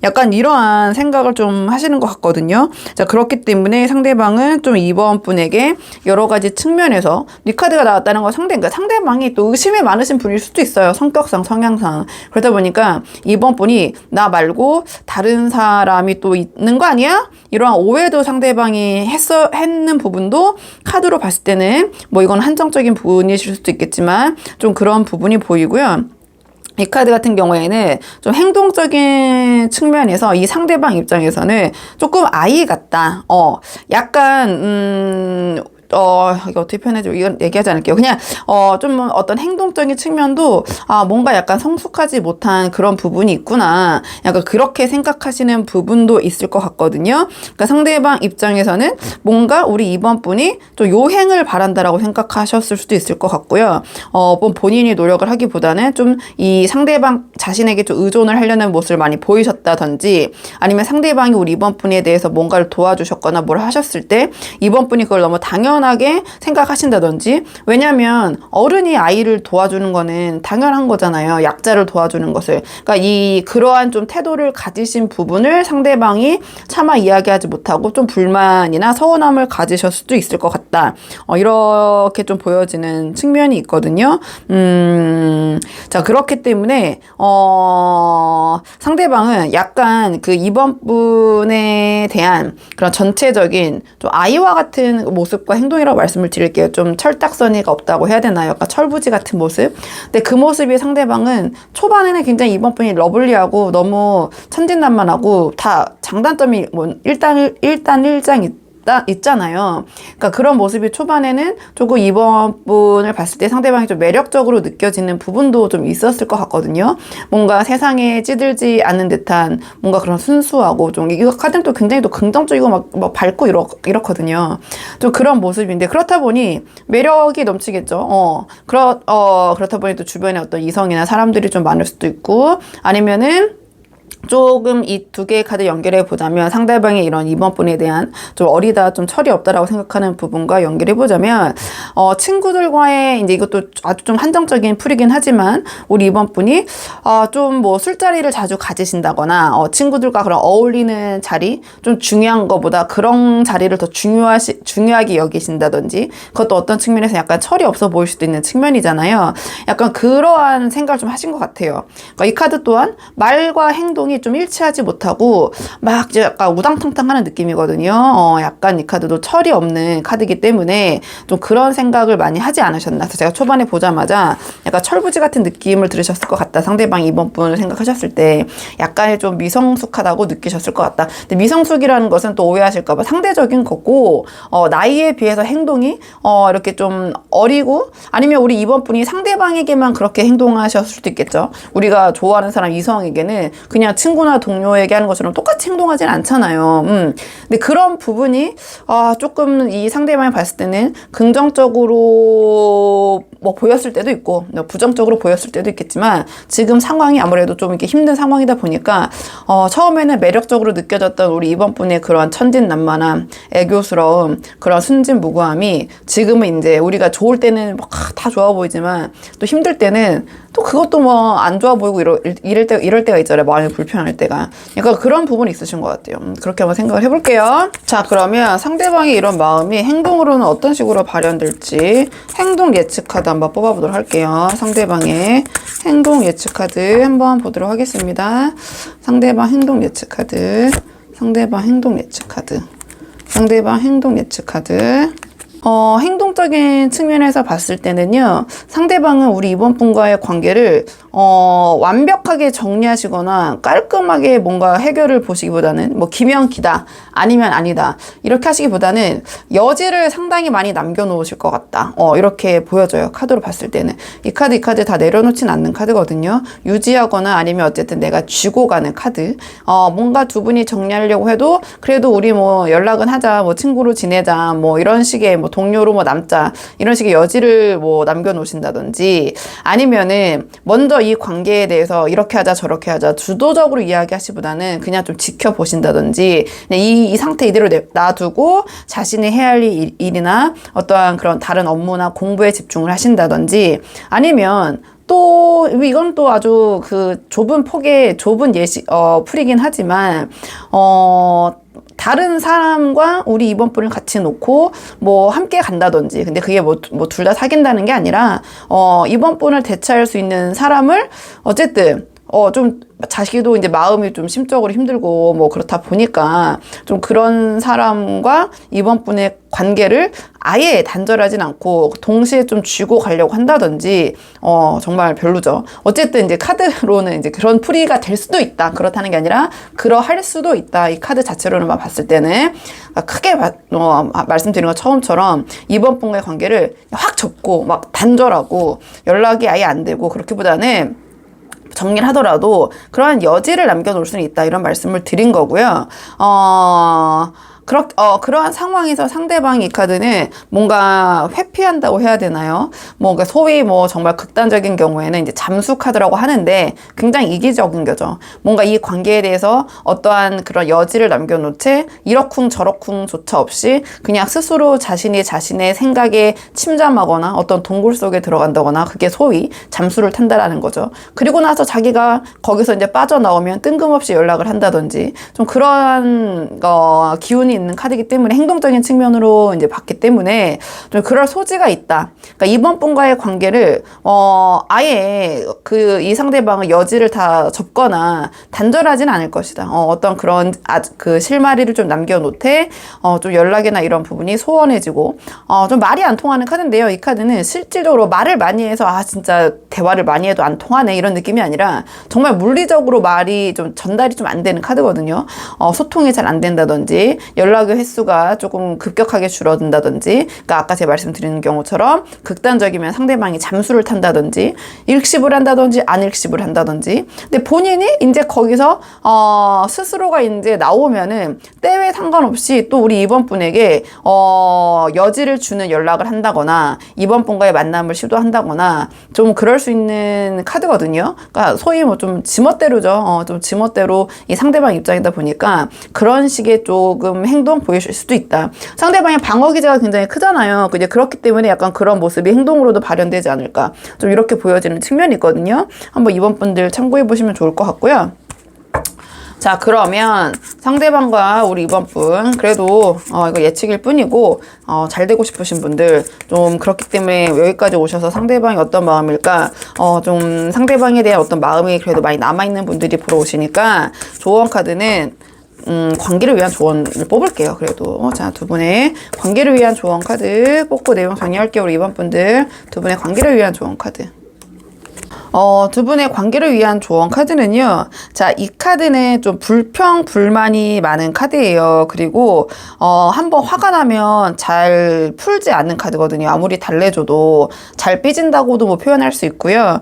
약간 이러한 생각을 좀 하시는 것 같거든요. 자, 그렇기 때문에 상대방은 좀 이번 분에게 여러 가지 측면에서, 이 카드가 나왔다는 건 그러니까 상대방이 또 의심이 많으신 분일 수도 있어요. 성격상, 성향상. 그러다 보니까 이번 분이 나 말고 다른 사람이 또 있는 거 아니야? 이러한 오해도 상대방이 했는 부분도 카드로 봤을 때는 뭐 이건 한정적인 부분이실 수도 있겠지만 좀 그런 부분이 보이고요. 이 카드 같은 경우에는 좀 행동적인 측면에서 이 상대방 입장에서는 조금 아이 같다. 약간, 이거 어떻게 표현해줘? 이건 얘기하지 않을게요. 그냥, 좀 어떤 행동적인 측면도, 뭔가 약간 성숙하지 못한 그런 부분이 있구나. 약간 그렇게 생각하시는 부분도 있을 것 같거든요. 그러니까 상대방 입장에서는 뭔가 우리 이번 분이 좀 요행을 바란다라고 생각하셨을 수도 있을 것 같고요. 본인이 노력을 하기보다는 좀 이 상대방 자신에게 좀 의존을 하려는 모습을 많이 보이셨다든지, 아니면 상대방이 우리 이번 분에 대해서 뭔가를 도와주셨거나 뭘 하셨을 때 이번 분이 그걸 너무 당연하게 생각하신다든지, 왜냐면 어른이 아이를 도와주는 거는 당연한 거잖아요. 약자를 도와주는 것을. 그러니까 그러한 좀 태도를 가지신 부분을 상대방이 차마 이야기하지 못하고 좀 불만이나 서운함을 가지셨을 수도 있을 것 같다. 이렇게 좀 보여지는 측면이 있거든요. 자, 그렇기 때문에 상대방은 약간 그 이번 분에 대한 그런 전체적인 좀 아이와 같은 모습과 행동이라고 말씀을 드릴게요. 좀 철딱서니가 없다고 해야 되나요? 약간 철부지 같은 모습. 근데 그 모습이 상대방은 초반에는 굉장히 이번 분이 러블리하고 너무 천진난만하고 다 장단점이 뭐 일장이 있잖아요. 그러니까 그런 모습이 초반에는 조금 이번 분을 봤을 때 상대방이 좀 매력적으로 느껴지는 부분도 좀 있었을 것 같거든요. 뭔가 세상에 찌들지 않는 듯한 뭔가 그런 순수하고 좀, 이거 카드는 또 굉장히 또 긍정적이고 막 밝고 이렇거든요. 좀 그런 모습인데, 그렇다 보니 매력이 넘치겠죠. 그렇다 보니 또 주변에 어떤 이성이나 사람들이 좀 많을 수도 있고, 아니면은 조금 이 두 개의 카드 연결해 보자면, 상대방의 이런 이번 분에 대한 좀 어리다, 좀 철이 없다라고 생각하는 부분과 연결해 보자면, 친구들과의, 이제 이것도 아주 좀 한정적인 풀이긴 하지만, 우리 이번 분이 좀 뭐 술자리를 자주 가지신다거나, 친구들과 그런 어울리는 자리, 좀 중요한 것보다 그런 자리를 더 중요하게 여기신다든지, 그것도 어떤 측면에서 약간 철이 없어 보일 수도 있는 측면이잖아요. 약간 그러한 생각을 좀 하신 것 같아요. 그러니까 이 카드 또한 말과 행동이 좀 일치하지 못하고 막 이제 약간 우당탕탕하는 느낌이거든요. 약간 이 카드도 철이 없는 카드이기 때문에 좀 그런 생각을 많이 하지 않으셨나. 그래서 제가 초반에 보자마자 약간 철부지 같은 느낌을 들으셨을 것 같다. 상대방이 이번 분을 생각하셨을 때 약간의 좀 미성숙하다고 느끼셨을 것 같다. 근데 미성숙이라는 것은 또 오해하실까봐 상대적인 거고, 나이에 비해서 행동이 이렇게 좀 어리고, 아니면 우리 이번 분이 상대방에게만 그렇게 행동하셨을 수도 있겠죠. 우리가 좋아하는 사람 이성에게는 그냥 친구나 동료에게 하는 것처럼 똑같이 행동하진 않잖아요. 근데 그런 부분이 조금 이 상대방이 봤을 때는 긍정적으로 뭐 보였을 때도 있고 부정적으로 보였을 때도 있겠지만 지금 상황이 아무래도 좀 이렇게 힘든 상황이다 보니까 처음에는 매력적으로 느껴졌던 우리 이번 분의 그런 천진난만함, 애교스러움, 그런 순진무구함이 지금은 이제 우리가 좋을 때는 막 다 좋아 보이지만 또 힘들 때는 또 그것도 뭐 안 좋아 보이고 이럴 때가 있잖아요. 마음이 불편할 때가. 그러니까 그런 부분이 있으신 것 같아요. 그렇게 한번 생각을 해볼게요. 자, 그러면 상대방의 이런 마음이 행동으로는 어떤 식으로 발현될지 행동 예측 카드 한번 뽑아보도록 할게요. 상대방의 행동 예측 카드 한번 보도록 하겠습니다. 상대방 행동 예측 카드. 상대방 행동 예측 카드. 상대방 행동 예측 카드. 행동적인 측면에서 봤을 때는요, 상대방은 우리 이번 분과의 관계를, 완벽하게 정리하시거나 깔끔하게 뭔가 해결을 보시기보다는, 뭐, 기면 기다, 아니면 아니다, 이렇게 하시기보다는 여지를 상당히 많이 남겨놓으실 것 같다. 이렇게 보여져요. 카드로 봤을 때는. 이 카드 다 내려놓진 않는 카드거든요. 유지하거나 아니면 어쨌든 내가 쥐고 가는 카드. 뭔가 두 분이 정리하려고 해도, 그래도 우리 뭐 연락은 하자, 뭐 친구로 지내자, 뭐 이런 식의 뭐 동료로 뭐 남자 이런 식의 여지를 뭐 남겨놓으신다든지 아니면은 먼저 이 관계에 대해서 이렇게 하자 저렇게 하자 주도적으로 이야기하시보다는 그냥 좀 지켜보신다든지 이 상태 이대로 놔두고 자신이 해야 할 일이나 어떠한 그런 다른 업무나 공부에 집중을 하신다든지 아니면 또 이건 또 아주 그 좁은 폭의 좁은 풀이긴 하지만 다른 사람과 우리 이번 분을 같이 놓고 뭐 함께 간다든지 근데 그게 뭐 둘 다 사귄다는 게 아니라 이번 분을 대체할 수 있는 사람을 어쨌든 좀 자기도 이제 마음이 좀 심적으로 힘들고 뭐 그렇다 보니까 좀 그런 사람과 이번 분의 관계를 아예 단절하진 않고 동시에 좀 쥐고 가려고 한다든지 정말 별로죠. 어쨌든 이제 카드로는 이제 그런 풀이가 될 수도 있다. 그렇다는 게 아니라 그러할 수도 있다. 이 카드 자체로는 봤을 때는 크게 말씀드린 것처럼처럼 이번 분과의 관계를 확 접고 막 단절하고 연락이 아예 안 되고 그렇기보다는 정리를 하더라도 그러한 여지를 남겨놓을 수는 있다. 이런 말씀을 드린 거고요. 그러한 상황에서 상대방이 이 카드는 뭔가 회피한다고 해야 되나요? 뭔가 소위 뭐 정말 극단적인 경우에는 이제 잠수 카드라고 하는데 굉장히 이기적인 거죠. 뭔가 이 관계에 대해서 어떠한 그런 여지를 남겨놓채 이러쿵 저러쿵조차 없이 그냥 스스로 자신의 생각에 침잠하거나 어떤 동굴 속에 들어간다거나 그게 소위 잠수를 탄다라는 거죠. 그리고 나서 자기가 거기서 이제 빠져나오면 뜬금없이 연락을 한다든지 좀 그러한 기운이 있는 카드이기 때문에 행동적인 측면으로 이제 봤기 때문에 좀 그럴 소지가 있다. 그러니까 이번 분과의 관계를 아예 이 상대방의 여지를 다 접거나 단절하진 않을 것이다. 어떤 그런 그 실마리를 좀 남겨놓되 좀 연락이나 이런 부분이 소원해지고 좀 말이 안 통하는 카드인데요. 이 카드는 실질적으로 말을 많이 해서 진짜 대화를 많이 해도 안 통하네 이런 느낌이 아니라 정말 물리적으로 말이 좀 전달이 좀 안 되는 카드거든요. 소통이 잘 안 된다든지 연락의 횟수가 조금 급격하게 줄어든다든지 그러니까 아까 제가 말씀드리는 경우처럼 극단적이면 상대방이 잠수를 탄다든지 일십을 한다든지 안 일십을 한다든지 근데 본인이 이제 거기서 스스로가 이제 나오면은 때에 상관없이 또 우리 이번 분에게 여지를 주는 연락을 한다거나 이번 분과의 만남을 시도한다거나 좀 그럴 수 있는 카드거든요. 그러니까 소위 뭐 좀 지멋대로죠. 좀 지멋대로 이 상대방 입장이다 보니까 그런 식의 조금 행동 보이실 수도 있다. 상대방의 방어 기제가 굉장히 크잖아요. 이제 그렇기 때문에 약간 그런 모습이 행동으로도 발현되지 않을까. 좀 이렇게 보여지는 측면이 있거든요. 한번 이번 분들 참고해 보시면 좋을 것 같고요. 자, 그러면 상대방과 우리 이번 분 그래도 이거 예측일 뿐이고 잘 되고 싶으신 분들 좀 그렇기 때문에 여기까지 오셔서 상대방이 어떤 마음일까 좀 상대방에 대한 어떤 마음이 그래도 많이 남아있는 분들이 보러 오시니까 조언 카드는 관계를 위한 조언을 뽑을게요. 그래도 자, 두 분의 관계를 위한 조언 카드 뽑고 내용 정리할게요. 우리 이번 분들 두 분의 관계를 위한 조언 카드. 두 분의 관계를 위한 조언 카드는요. 자, 이 카드는 좀 불평불만이 많은 카드예요. 그리고, 한번 화가 나면 잘 풀지 않는 카드거든요. 아무리 달래줘도 잘 삐진다고도 뭐 표현할 수 있고요.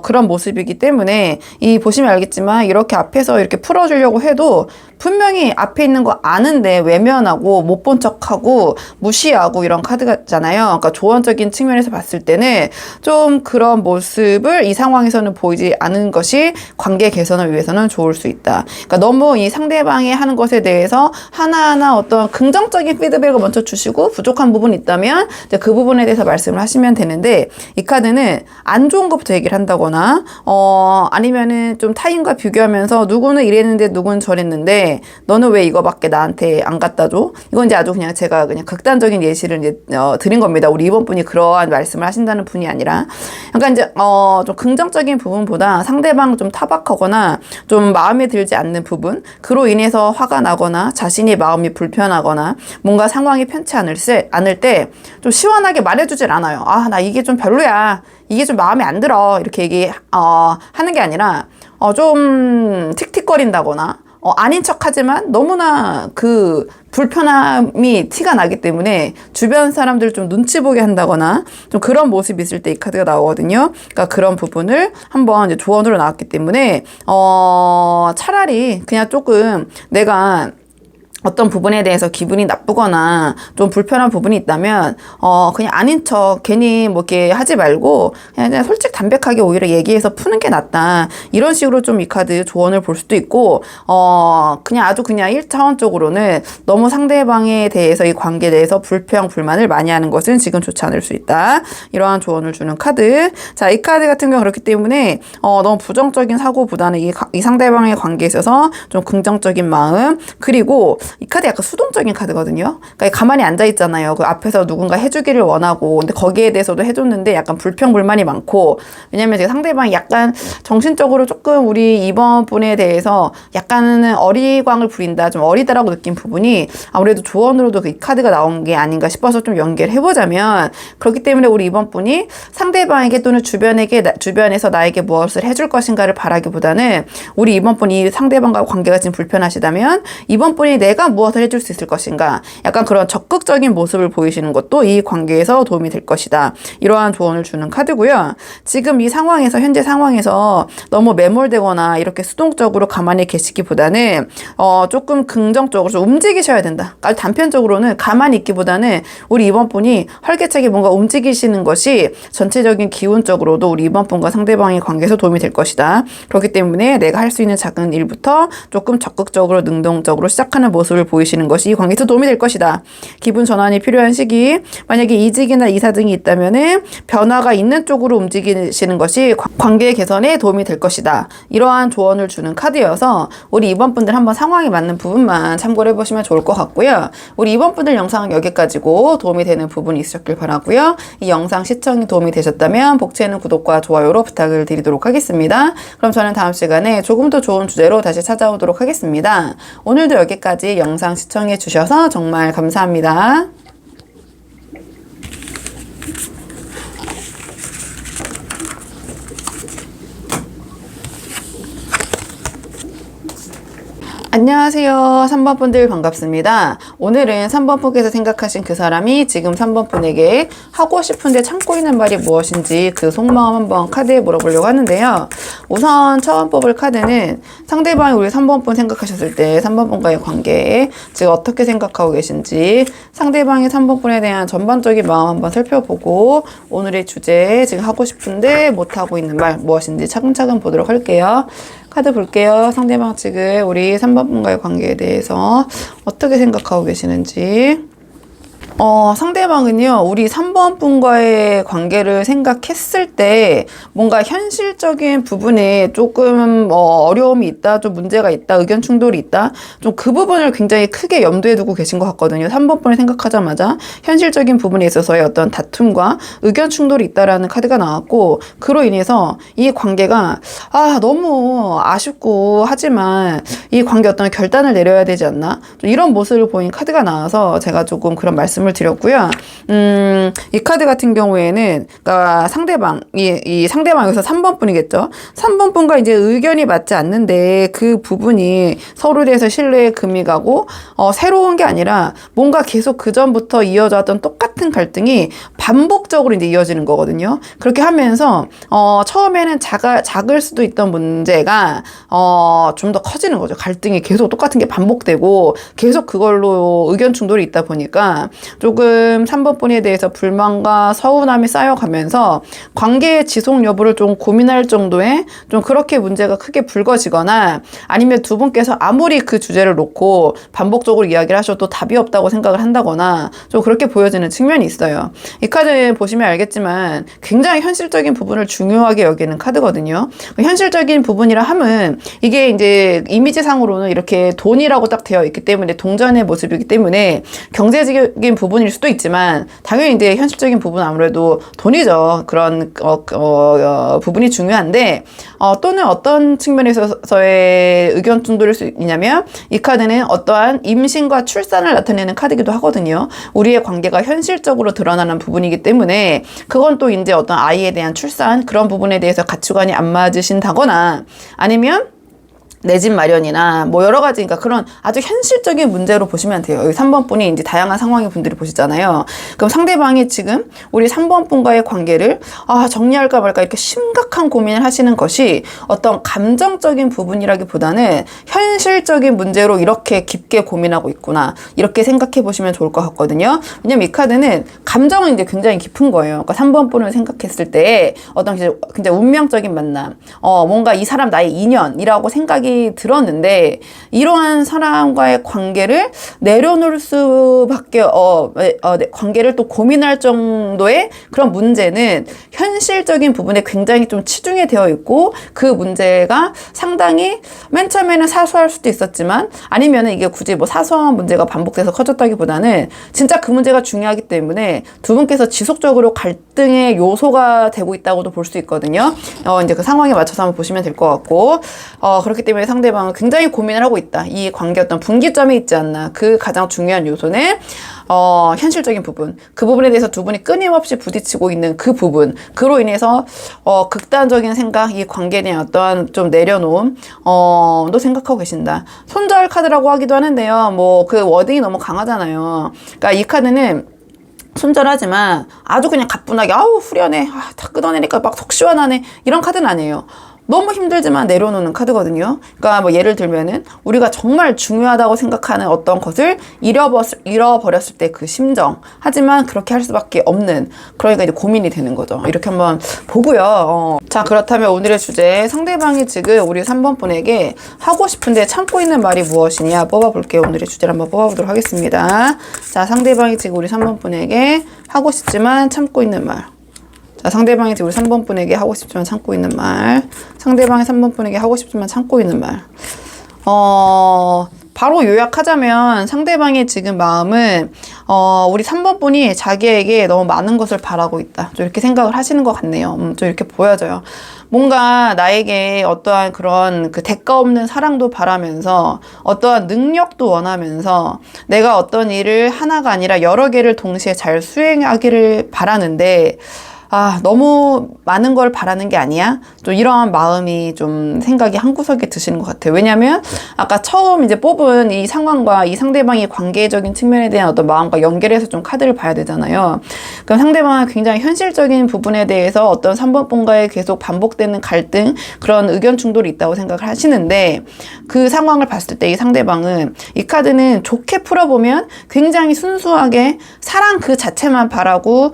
그런 모습이기 때문에 보시면 알겠지만 이렇게 앞에서 이렇게 풀어주려고 해도 분명히 앞에 있는 거 아는데 외면하고 못 본 척하고 무시하고 이런 카드잖아요. 그러니까 조언적인 측면에서 봤을 때는 좀 그런 모습을 이 상황에서는 보이지 않은 것이 관계 개선을 위해서는 좋을 수 있다. 그러니까 너무 이 상대방이 하는 것에 대해서 하나하나 어떤 긍정적인 피드백을 먼저 주시고 부족한 부분이 있다면 이제 그 부분에 대해서 말씀을 하시면 되는데, 이 카드는 안 좋은 것부터 얘기를 한다거나 아니면은 좀 타인과 비교하면서 누구는 이랬는데 누구는 저랬는데 너는 왜 이거밖에 나한테 안 갖다 줘? 이건 이제 아주 그냥 제가 그냥 극단적인 예시를 이제 드린 겁니다. 우리 이번 분이 그러한 말씀을 하신다는 분이 아니라, 그러니까 이제 좀 긍정적인 부분보다 상대방 좀 타박하거나 좀 마음에 들지 않는 부분, 그로 인해서 화가 나거나 자신의 마음이 불편하거나 뭔가 상황이 편치 않을 때 좀 시원하게 말해주질 않아요. 아, 나 이게 좀 별로야, 이게 좀 마음에 안 들어, 이렇게 하는 게 아니라 좀 틱틱거린다거나 아닌 척 하지만 너무나 그 불편함이 티가 나기 때문에 주변 사람들 좀 눈치 보게 한다거나 좀 그런 모습이 있을 때 이 카드가 나오거든요. 그러니까 그런 부분을 한번 이제 조언으로 나왔기 때문에 차라리 그냥 조금 내가 어떤 부분에 대해서 기분이 나쁘거나 좀 불편한 부분이 있다면 그냥 아닌 척 괜히 뭐 이렇게 하지 말고 그냥 솔직 담백하게 오히려 얘기해서 푸는 게 낫다. 이런 식으로 좀 이 카드 조언을 볼 수도 있고, 그냥 아주 그냥 1차원적으로는 너무 상대방에 대해서 이 관계에 대해서 불평불만을 많이 하는 것은 지금 좋지 않을 수 있다. 이러한 조언을 주는 카드. 자, 이 카드 같은 경우 그렇기 때문에 너무 부정적인 사고보다는 이 상대방의 관계에 있어서 좀 긍정적인 마음, 그리고 이 카드 약간 수동적인 카드거든요. 그러니까 가만히 앉아 있잖아요. 그 앞에서 누군가 해주기를 원하고, 근데 거기에 대해서도 해줬는데 약간 불평불만이 많고, 왜냐면 제가 상대방이 약간 정신적으로 조금 우리 이번 분에 대해서 약간은 어리광을 부린다, 좀 어리다라고 느낀 부분이 아무래도 조언으로도 이 카드가 나온 게 아닌가 싶어서 좀 연계를 해보자면, 그렇기 때문에 우리 이번 분이 상대방에게 또는 주변에서 나에게 무엇을 해줄 것인가를 바라기보다는 우리 이번 분이 상대방과 관계가 지금 불편하시다면 이번 분이 내가 무엇을 해줄 수 있을 것인가, 약간 그런 적극적인 모습을 보이시는 것도 이 관계에서 도움이 될 것이다. 이러한 조언을 주는 카드고요. 지금 이 상황에서, 현재 상황에서 너무 매몰되거나 이렇게 수동적으로 가만히 계시기보다는 조금 긍정적으로 좀 움직이셔야 된다. 아주 단편적으로는 가만히 있기보다는 우리 이번 분이 활기차게 뭔가 움직이시는 것이 전체적인 기운적으로도 우리 이번 분과 상대방의 관계에서 도움이 될 것이다. 그렇기 때문에 내가 할 수 있는 작은 일부터 조금 적극적으로 능동적으로 시작하는 모습을 보이시는 것이 이 관계에서 도움이 될 것이다. 기분 전환이 필요한 시기, 만약에 이직이나 이사 등이 있다면은 변화가 있는 쪽으로 움직이시는 것이 관계 개선에 도움이 될 것이다. 이러한 조언을 주는 카드여서 우리 이번 분들 한번 상황에 맞는 부분만 참고를 해보시면 좋을 것 같고요. 우리 이번 분들 영상은 여기까지고 도움이 되는 부분이 있으셨길 바라고요. 이 영상 시청이 도움이 되셨다면 복채는 구독과 좋아요로 부탁을 드리도록 하겠습니다. 그럼 저는 다음 시간에 조금 더 좋은 주제로 다시 찾아오도록 하겠습니다. 오늘도 여기까지 영상 시청해 주셔서 정말 감사합니다. 안녕하세요. 3번 분들 반갑습니다. 오늘은 3번 분께서 생각하신 그 사람이 지금 3번 분에게 하고 싶은데 참고 있는 말이 무엇인지 그 속마음 한번 카드에 물어보려고 하는데요. 우선 처음 뽑을 카드는 상대방이 우리 3번 분 생각하셨을 때 3번 분과의 관계에 지금 어떻게 생각하고 계신지, 상대방이 3번 분에 대한 전반적인 마음 한번 살펴보고 오늘의 주제, 지금 하고 싶은데 못하고 있는 말 무엇인지 차근차근 보도록 할게요. 카드 볼게요. 상대방 지금 우리 3번 분과의 관계에 대해서 어떻게 생각하고 계시는지. 상대방은요, 우리 3번 분과의 관계를 생각했을 때 뭔가 현실적인 부분에 조금 어려움이 있다, 좀 문제가 있다, 의견 충돌이 있다, 좀 그 부분을 굉장히 크게 염두에 두고 계신 것 같거든요. 3번 분을 생각하자마자 현실적인 부분에 있어서의 어떤 다툼과 의견 충돌이 있다라는 카드가 나왔고, 그로 인해서 이 관계가 너무 아쉽고 하지만 이 관계 어떤 결단을 내려야 되지 않나, 좀 이런 모습을 보인 카드가 나와서 제가 조금 그런 말씀을 말씀을 드렸고요. 이 카드 같은 경우에는, 그러니까 이 상대방 여기서 3번 분이겠죠. 3번 분과 이제 의견이 맞지 않는데 그 부분이 서로에 대해서 신뢰에 금이 가고, 새로운 게 아니라 뭔가 계속 그 전부터 이어져 왔던 똑같은 갈등이 반복적으로 이제 이어지는 거거든요. 그렇게 하면서, 처음에는 작을 수도 있던 문제가, 좀 더 커지는 거죠. 갈등이 계속 똑같은 게 반복되고, 계속 그걸로 의견 충돌이 있다 보니까 조금 3번 분에 대해서 불만과 서운함이 쌓여가면서 관계의 지속 여부를 좀 고민할 정도의 좀 그렇게 문제가 크게 불거지거나, 아니면 두 분께서 아무리 그 주제를 놓고 반복적으로 이야기를 하셔도 답이 없다고 생각을 한다거나 좀 그렇게 보여지는 측면이 있어요. 이 카드 보시면 알겠지만 굉장히 현실적인 부분을 중요하게 여기는 카드거든요. 현실적인 부분이라 함은 이게 이제 이미지상으로는 이렇게 돈이라고 딱 되어 있기 때문에 동전의 모습이기 때문에 경제적인 부분일 수도 있지만 당연히 이제 현실적인 부분은 아무래도 돈이죠. 그런 부분이 중요한데, 또는 어떤 측면에서의 의견 충돌일 수 있냐면, 이 카드는 어떠한 임신과 출산을 나타내는 카드이기도 하거든요. 우리의 관계가 현실적으로 드러나는 부분이기 때문에 그건 또 이제 어떤 아이에 대한 출산, 그런 부분에 대해서 가치관이 안 맞으신다거나, 아니면 내 집 마련이나 뭐 여러 가지, 그러니까 그런 아주 현실적인 문제로 보시면 돼요. 여기 3번 분이 이제 다양한 상황의 분들이 보시잖아요. 그럼 상대방이 지금 우리 3번 분과의 관계를 정리할까 말까 이렇게 심각한 고민을 하시는 것이 어떤 감정적인 부분이라기보다는 현실적인 문제로 이렇게 깊게 고민하고 있구나, 이렇게 생각해 보시면 좋을 것 같거든요. 왜냐면 이 카드는 감정은 이제 굉장히 깊은 거예요. 그러니까 3번 분을 생각했을 때 어떤 굉장히 운명적인 만남, 뭔가 이 사람 나의 인연이라고 생각이 들었는데, 이러한 사람과의 관계를 내려놓을 수밖에 관계를 또 고민할 정도의 그런 문제는 현실적인 부분에 굉장히 좀 치중이 되어 있고, 그 문제가 상당히 맨 처음에는 사소할 수도 있었지만, 아니면은 이게 굳이 뭐 사소한 문제가 반복돼서 커졌다기보다는 진짜 그 문제가 중요하기 때문에 두 분께서 지속적으로 갈등의 요소가 되고 있다고도 볼 수 있거든요. 이제 그 상황에 맞춰서 한번 보시면 될 것 같고, 그렇기 때문에 상대방은 굉장히 고민을 하고 있다. 이 관계 어떤 분기점이 있지 않나. 그 가장 중요한 요소는 현실적인 부분. 그 부분에 대해서 두 분이 끊임없이 부딪히고 있는 그 부분. 그로 인해서 극단적인 생각, 이 관계에 대한 어떠한 좀 내려놓음 도 생각하고 계신다. 손절 카드라고 하기도 하는데요. 뭐 그 워딩이 너무 강하잖아요. 그러니까 이 카드는 손절하지만 아주 그냥 가뿐하게 후련해, 다 끊어내니까 막 속 시원하네, 이런 카드는 아니에요. 너무 힘들지만 내려놓는 카드거든요. 그러니까 뭐 예를 들면은 우리가 정말 중요하다고 생각하는 어떤 것을 잃어버렸을 때 그 심정. 하지만 그렇게 할 수밖에 없는, 그러니까 이제 고민이 되는 거죠. 이렇게 한번 보고요. 자, 그렇다면 오늘의 주제, 상대방이 지금 우리 3번 분에게 하고 싶은데 참고 있는 말이 무엇이냐 뽑아볼게요. 오늘의 주제를 한번 뽑아보도록 하겠습니다. 자, 상대방이 지금 우리 3번 분에게 하고 싶지만 참고 있는 말. 자, 상대방이 지금 우리 3번 분에게 하고 싶지만 참고 있는 말. 상대방이 3번 분에게 하고 싶지만 참고 있는 말. 바로 요약하자면 상대방의 지금 마음은 우리 3번 분이 자기에게 너무 많은 것을 바라고 있다. 좀 이렇게 생각을 하시는 것 같네요. 좀 이렇게 보여져요. 뭔가 나에게 어떠한 그런 그 대가 없는 사랑도 바라면서, 어떠한 능력도 원하면서, 내가 어떤 일을 하나가 아니라 여러 개를 동시에 잘 수행하기를 바라는데, 너무 많은 걸 바라는 게 아니야? 좀 이러한 마음이 좀 생각이 한구석에 드시는 것 같아요. 왜냐면 아까 처음 이제 뽑은 이 상황과 이 상대방의 관계적인 측면에 대한 어떤 마음과 연결해서 좀 카드를 봐야 되잖아요. 그럼 상대방은 굉장히 현실적인 부분에 대해서 어떤 3번 분과의 계속 반복되는 갈등, 그런 의견 충돌이 있다고 생각을 하시는데, 그 상황을 봤을 때 이 상대방은, 이 카드는 좋게 풀어보면 굉장히 순수하게 사랑 그 자체만 바라고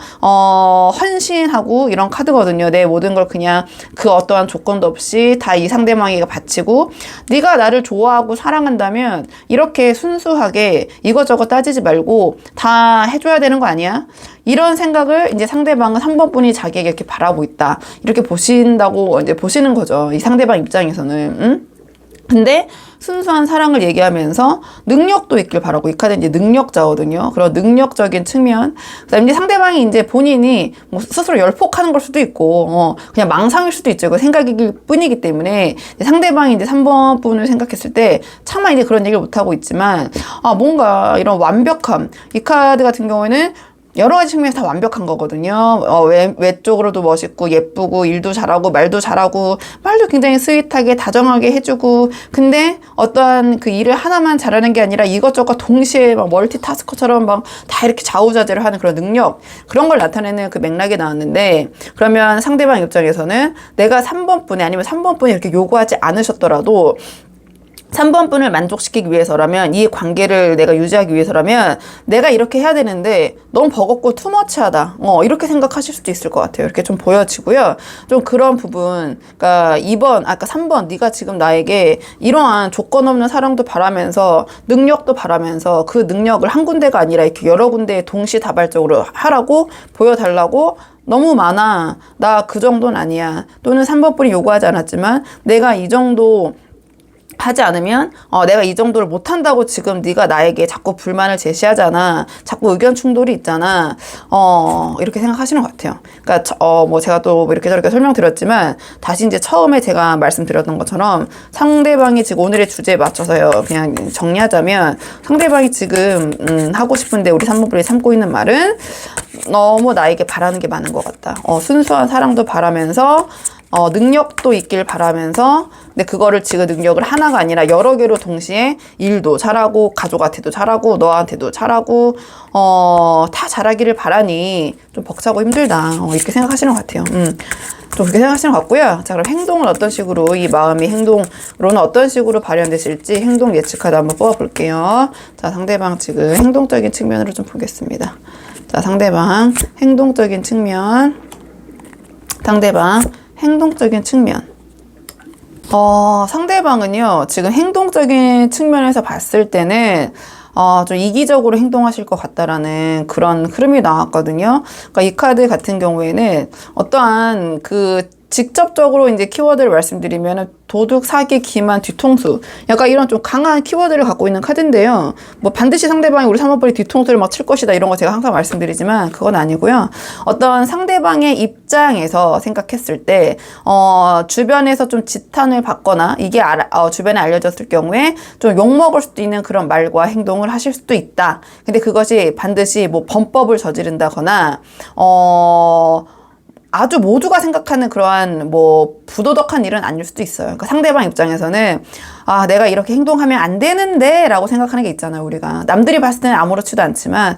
헌신하고 이런 카드거든요. 내 모든 걸 그냥 그 어떠한 조건도 없이 다 이 상대방에게 바치고, 네가 나를 좋아하고 사랑한다면 이렇게 순수하게 이것저것 따지지 말고 다 해줘야 되는 거 아니야? 이런 생각을 이제 상대방은 3번 분이 자기에게 이렇게 바라고 있다. 이렇게 보신다고 이제 보시는 거죠. 이 상대방 입장에서는. 근데 순수한 사랑을 얘기하면서 능력도 있길 바라고, 이 카드는 이제 능력자거든요. 그런 능력적인 측면. 그다음에 이제 상대방이 이제 본인이 뭐 스스로 열폭하는 걸 수도 있고, 그냥 망상일 수도 있죠. 그 생각일 뿐이기 때문에 상대방이 이제 3번 분을 생각했을 때 차마 이제 그런 얘기를 못 하고 있지만, 뭔가 이런 완벽함. 이 카드 같은 경우에는 여러 가지 측면에서 다 완벽한 거거든요. 외적으로도 멋있고 예쁘고 일도 잘하고 말도 잘하고 말도 굉장히 스윗하게 다정하게 해주고, 근데 어떠한 그 일을 하나만 잘하는 게 아니라 이것저것 동시에 막 멀티타스커처럼 막 다 이렇게 좌우자재를 하는 그런 능력, 그런 걸 나타내는 그 맥락이 나왔는데, 그러면 상대방 입장에서는 내가 3번 분이 아니면 3번 분이 이렇게 요구하지 않으셨더라도 3번 분을 만족시키기 위해서라면, 이 관계를 내가 유지하기 위해서라면 내가 이렇게 해야 되는데 너무 버겁고 투머치하다, 이렇게 생각하실 수도 있을 것 같아요. 이렇게 좀 보여지고요. 좀 그런 부분, 그러니까 2번, 아까 3번, 네가 지금 나에게 이러한 조건 없는 사랑도 바라면서 능력도 바라면서 그 능력을 한 군데가 아니라 이렇게 여러 군데에 동시다발적으로 하라고 보여달라고, 너무 많아, 나 그 정도는 아니야, 또는 3번 분이 요구하지 않았지만 내가 이 정도 하지 않으면 내가 이 정도를 못한다고 지금 네가 나에게 자꾸 불만을 제시하잖아, 자꾸 의견 충돌이 있잖아, 이렇게 생각하시는 것 같아요. 그러니까 뭐 제가 또 뭐 이렇게 저렇게 설명드렸지만, 다시 이제 처음에 제가 말씀드렸던 것처럼 상대방이 지금 오늘의 주제에 맞춰서요, 그냥 정리하자면 상대방이 지금 하고 싶은데 우리 3번 분이 삼고 있는 말은 너무 나에게 바라는 게 많은 것 같다. 순수한 사랑도 바라면서 능력도 있길 바라면서, 근데 그거를 지금 능력을 하나가 아니라 여러 개로 동시에 일도 잘하고 가족한테도 잘하고 너한테도 잘하고 다 잘하기를 바라니 좀 벅차고 힘들다, 이렇게 생각하시는 것 같아요. 좀 그렇게 생각하시는 것 같고요. 자, 그럼 행동은 어떤 식으로, 이 마음이 행동으로는 어떤 식으로 발현되실지 행동 예측 카드 한번 뽑아볼게요. 자, 상대방 지금 행동적인 측면으로 좀 보겠습니다. 자, 상대방 행동적인 측면, 상대방 행동적인 측면. 상대방은요, 지금 행동적인 측면에서 봤을 때는 좀 이기적으로 행동하실 것 같다라는 그런 흐름이 나왔거든요. 그러니까 이 카드 같은 경우에는 어떠한 그 직접적으로 이제 키워드를 말씀드리면 도둑, 사기, 기만, 뒤통수, 약간 이런 좀 강한 키워드를 갖고 있는 카드인데요. 뭐 반드시 상대방이 우리 3번 분이 뒤통수를 막 칠 것이다, 이런 거 제가 항상 말씀드리지만 그건 아니고요. 어떤 상대방의 입장에서 생각했을 때 주변에서 좀 지탄을 받거나 이게 주변에 알려졌을 경우에 좀 욕먹을 수도 있는 그런 말과 행동을 하실 수도 있다. 근데 그것이 반드시 뭐 범법을 저지른다거나 아주 모두가 생각하는 그러한 뭐 부도덕한 일은 아닐 수도 있어요. 그러니까 상대방 입장에서는 내가 이렇게 행동하면 안 되는데 라고 생각하는 게 있잖아요. 우리가 남들이 봤을 때는 아무렇지도 않지만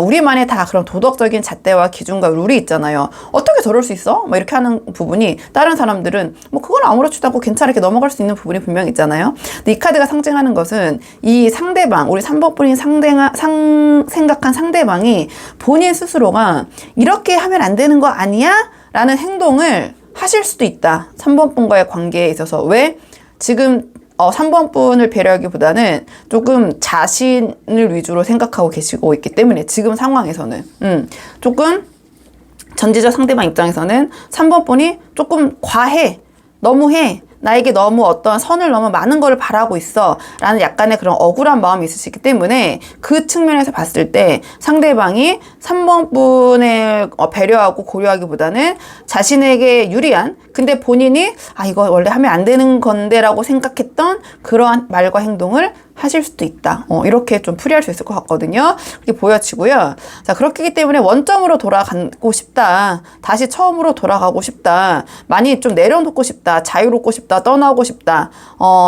우리만의 다 그런 도덕적인 잣대와 기준과 룰이 있잖아요. 어떻게 저럴 수 있어? 뭐 이렇게 하는 부분이 다른 사람들은 뭐 그건 아무렇지도 않고 괜찮게 넘어갈 수 있는 부분이 분명히 있잖아요. 근데 이 카드가 상징하는 것은 이 상대방, 우리 3번 분이 생각한 상대방이 본인 스스로가 이렇게 하면 안 되는 거 아니야? 라는 행동을 하실 수도 있다. 3번 분과의 관계에 있어서. 왜? 지금 3번 분을 배려하기보다는 조금 자신을 위주로 생각하고 계시고 있기 때문에, 지금 상황에서는 조금 전지적 상대방 입장에서는 3번 분이 조금 과해, 너무해, 나에게 너무 어떤 선을 넘어 많은 거를 바라고 있어 라는 약간의 그런 억울한 마음이 있으시기 때문에, 그 측면에서 봤을 때 상대방이 3번 분을 배려하고 고려하기보다는 자신에게 유리한, 근데 본인이 이거 원래 하면 안 되는 건데 라고 생각했던 그러한 말과 행동을 하실 수도 있다. 이렇게 좀 풀이할 수 있을 것 같거든요. 그렇게 보여지고요. 자, 그렇기 때문에 원점으로 돌아가고 싶다. 다시 처음으로 돌아가고 싶다. 많이 좀 내려놓고 싶다. 자유롭고 싶다. 떠나고 싶다.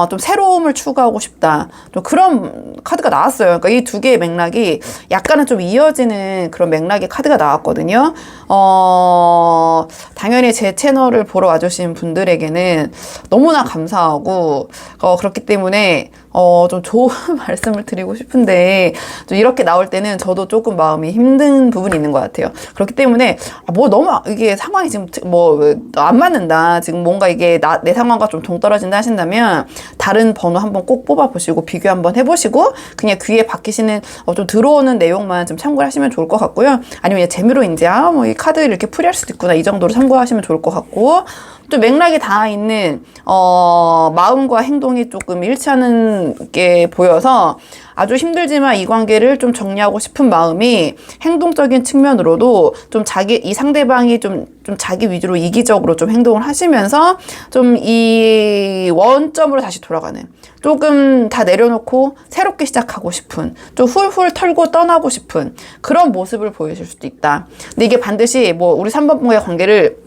좀 새로움을 추구하고 싶다. 좀 그런 카드가 나왔어요. 그러니까 이 두 개의 맥락이 약간은 좀 이어지는 그런 맥락의 카드가 나왔거든요. 당연히 제 채널을 보러 와주신 분들에게는 너무나 감사하고, 그렇기 때문에 좀 좋은 말씀을 드리고 싶은데, 좀 이렇게 나올 때는 저도 조금 마음이 힘든 부분이 있는 것 같아요. 그렇기 때문에 뭐 너무 이게 상황이 지금 뭐 안 맞는다, 지금 뭔가 이게 내 상황과 좀 동떨어진다 하신다면 다른 번호 한번 꼭 뽑아보시고 비교 한번 해보시고, 그냥 귀에 박히시는 좀 들어오는 내용만 좀 참고를 하시면 좋을 것 같고요. 아니면 재미로 이제 뭐 이 카드 이렇게 풀이할 수도 있구나, 이 정도로 참고하시면 좋을 것 같고, 또 맥락이 닿아 있는 마음과 행동이 조금 일치하는 게 보여서 아주 힘들지만 이 관계를 좀 정리하고 싶은 마음이 행동적인 측면으로도 좀 이 상대방이 좀 자기 위주로 이기적으로 좀 행동을 하시면서 좀 이 원점으로 다시 돌아가는, 조금 다 내려놓고 새롭게 시작하고 싶은, 좀 훌훌 털고 떠나고 싶은 그런 모습을 보이실 수도 있다. 근데 이게 반드시 뭐 우리 3번 분과의 관계를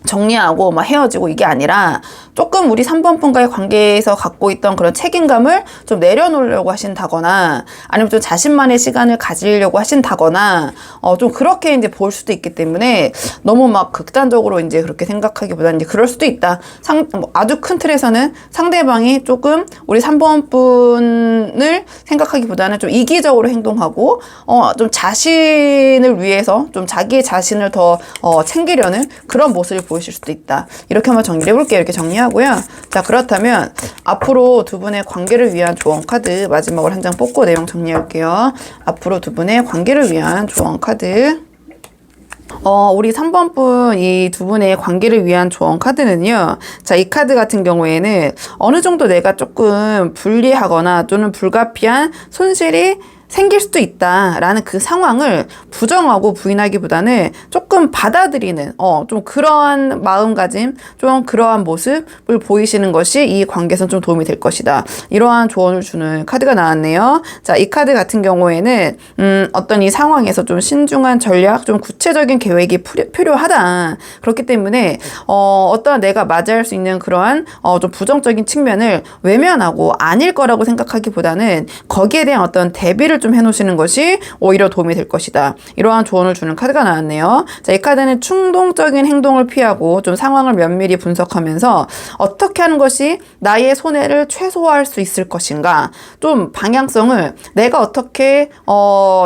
정리하고 막 헤어지고 이게 아니라 조금 우리 3번 분과의 관계에서 갖고 있던 그런 책임감을 좀 내려놓으려고 하신다거나 아니면 좀 자신만의 시간을 가지려고 하신다거나 좀 그렇게 이제 볼 수도 있기 때문에 너무 막 극단적으로 이제 그렇게 생각하기보다는 이제 그럴 수도 있다. 아주 큰 틀에서는 상대방이 조금 우리 3번 분을 생각하기보다는 좀 이기적으로 행동하고 좀 자신을 위해서 좀 자기 자신을 더 챙기려는 그런 모습을 보이실 수도 있다. 이렇게 한번 정리해 볼게요. 이렇게 정리하고요. 자, 그렇다면 앞으로 두 분의 관계를 위한 조언 카드 마지막으로 한 장 뽑고 내용 정리해 볼게요. 앞으로 두 분의 관계를 위한 조언 카드. 우리 3번 분, 이 두 분의 관계를 위한 조언 카드는요. 자, 이 카드 같은 경우에는 어느 정도 내가 조금 불리하거나 또는 불가피한 손실이 생길 수도 있다라는 그 상황을 부정하고 부인하기보다는 조금 받아들이는 좀 그러한 마음가짐, 좀 그러한 모습을 보이시는 것이 이 관계에서 좀 도움이 될 것이다. 이러한 조언을 주는 카드가 나왔네요. 자, 이 카드 같은 경우에는 어떤 이 상황에서 좀 신중한 전략, 좀 구체적인 계획이 필요하다. 그렇기 때문에 어떤 내가 맞이할 수 있는 그러한 좀 부정적인 측면을 외면하고 아닐 거라고 생각하기보다는 거기에 대한 어떤 대비를 좀 해놓으시는 것이 오히려 도움이 될 것이다. 이러한 조언을 주는 카드가 나왔네요. 자, 이 카드는 충동적인 행동을 피하고 좀 상황을 면밀히 분석하면서 어떻게 하는 것이 나의 손해를 최소화할 수 있을 것인가, 좀 방향성을 내가 어떻게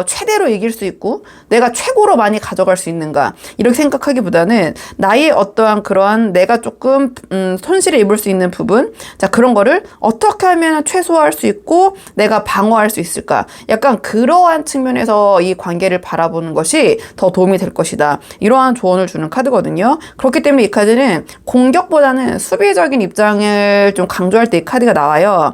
최대로 이길 수 있고 내가 최고로 많이 가져갈 수 있는가, 이렇게 생각하기보다는 나의 어떠한 그러한 내가 조금 손실을 입을 수 있는 부분, 자, 그런 거를 어떻게 하면 최소화할 수 있고 내가 방어할 수 있을까, 약간 그러한 측면에서 이 관계를 바라보는 것이 더 도움이 될 것이다. 이러한 조언을 주는 카드거든요. 그렇기 때문에 이 카드는 공격보다는 수비적인 입장을 좀 강조할 때 이 카드가 나와요.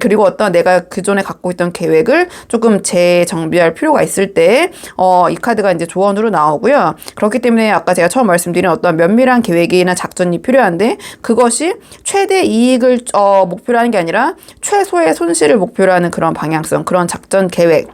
그리고 어떤 내가 그전에 갖고 있던 계획을 조금 재정비할 필요가 있을 때 이 카드가 이제 조언으로 나오고요. 그렇기 때문에 아까 제가 처음 말씀드린 어떤 면밀한 계획이나 작전이 필요한데 그것이 최대 이익을 목표로 하는 게 아니라 최소의 손실을 목표로 하는 그런 방향성, 그런 작전 계획,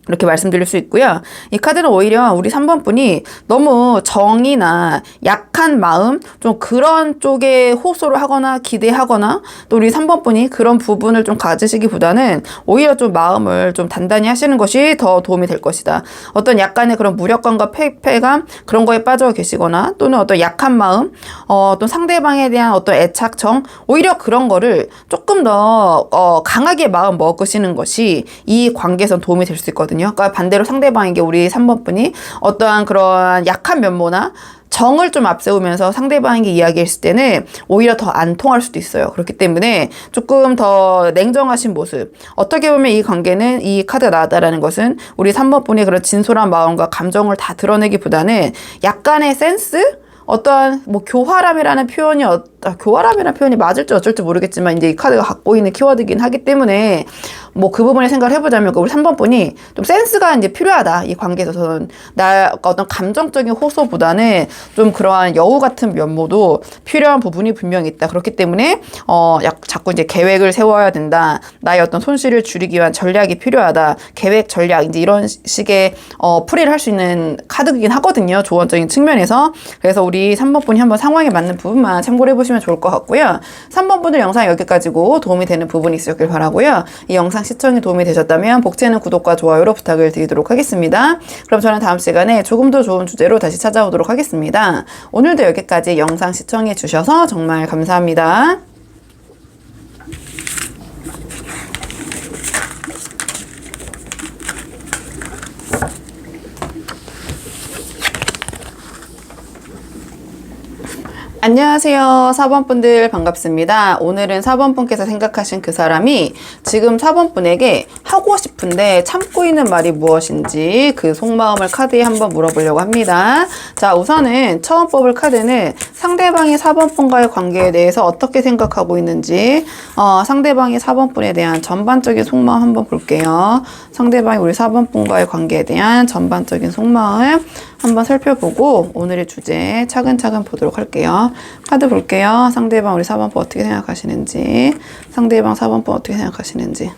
이렇게 말씀드릴 수 있고요. 이 카드는 오히려 우리 3번 분이 너무 정이나 약한 마음, 좀 그런 쪽에 호소를 하거나 기대하거나 또 우리 3번 분이 그런 부분을 좀 가지시기보다는 오히려 좀 마음을 좀 단단히 하시는 것이 더 도움이 될 것이다. 어떤 약간의 그런 무력감과 패배감, 그런 거에 빠져 계시거나 또는 어떤 약한 마음, 또 상대방에 대한 어떤 애착정, 오히려 그런 거를 조금 더 강하게 마음 먹으시는 것이 이 관계에선 도움이 될 수 있거든요. 그러니까 반대로 상대방에게 우리 3번 분이 어떠한 그런 약한 면모나 정을 좀 앞세우면서 상대방에게 이야기했을 때는 오히려 더 안 통할 수도 있어요. 그렇기 때문에 조금 더 냉정하신 모습, 어떻게 보면 이 관계는, 이 카드가 나왔다라는 것은 우리 3번 분의 그런 진솔한 마음과 감정을 다 드러내기보다는 약간의 센스? 어떠한 뭐 교활함이라는 표현이 교활함이라는 표현이 맞을지 어쩔지 모르겠지만 이제 이 카드가 갖고 있는 키워드이긴 하기 때문에 뭐 그 부분에 생각을 해보자면 우리 3번 분이 좀 센스가 이제 필요하다. 이 관계에 있어서는 어떤 감정적인 호소보다는 좀 그러한 여우 같은 면모도 필요한 부분이 분명히 있다. 그렇기 때문에 자꾸 이제 계획을 세워야 된다. 나의 어떤 손실을 줄이기 위한 전략이 필요하다. 계획, 전략, 이제 이런 식의 풀이를 할 수 있는 카드이긴 하거든요. 조언적인 측면에서. 그래서 우리 3번 분이 한번 상황에 맞는 부분만 참고를 해보시면 좋을 것 같고요. 3번 분들 영상 여기까지고 도움이 되는 부분이 있었길 바라고요. 이 영상 시청이 도움이 되셨다면 복채는 구독과 좋아요로 부탁을 드리도록 하겠습니다. 그럼 저는 다음 시간에 조금 더 좋은 주제로 다시 찾아오도록 하겠습니다. 오늘도 여기까지 영상 시청해 주셔서 정말 감사합니다. 안녕하세요. 4번 분들 반갑습니다. 오늘은 4번 분께서 생각하신 그 사람이 지금 4번 분에게 하고 싶은데 참고 있는 말이 무엇인지 그 속마음을 카드에 한번 물어보려고 합니다. 자, 우선은 처음 뽑을 카드는 상대방이 4번 분과의 관계에 대해서 어떻게 생각하고 있는지 상대방이 4번 분에 대한 전반적인 속마음 한번 볼게요. 상대방이 우리 4번 분과의 관계에 대한 전반적인 속마음 한번 살펴보고 오늘의 주제 차근차근 보도록 할게요. 카드 볼게요. 상대방 우리 4번분 어떻게 생각하시는지, 상대방 4번분 어떻게 생각하시는지.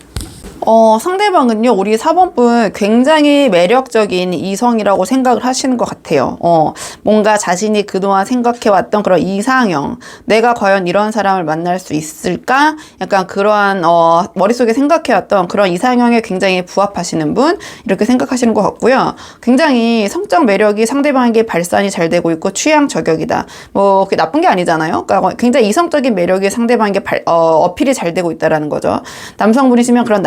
상대방은요, 우리 4번분 굉장히 매력적인 이성이라고 생각을 하시는 것 같아요. 뭔가 자신이 그동안 생각해왔던 그런 이상형, 내가 과연 이런 사람을 만날 수 있을까? 약간 그러한, 머릿속에 생각해왔던 그런 이상형에 굉장히 부합하시는 분, 이렇게 생각하시는 것 같고요. 굉장히 성적 매력이 상대방에게 발산이 잘 되고 있고 취향 저격이다. 뭐, 그게 나쁜 게 아니잖아요. 그러니까 굉장히 이성적인 매력이 상대방에게 어필이 잘 되고 있다라는 거죠. 남성분이시면 그런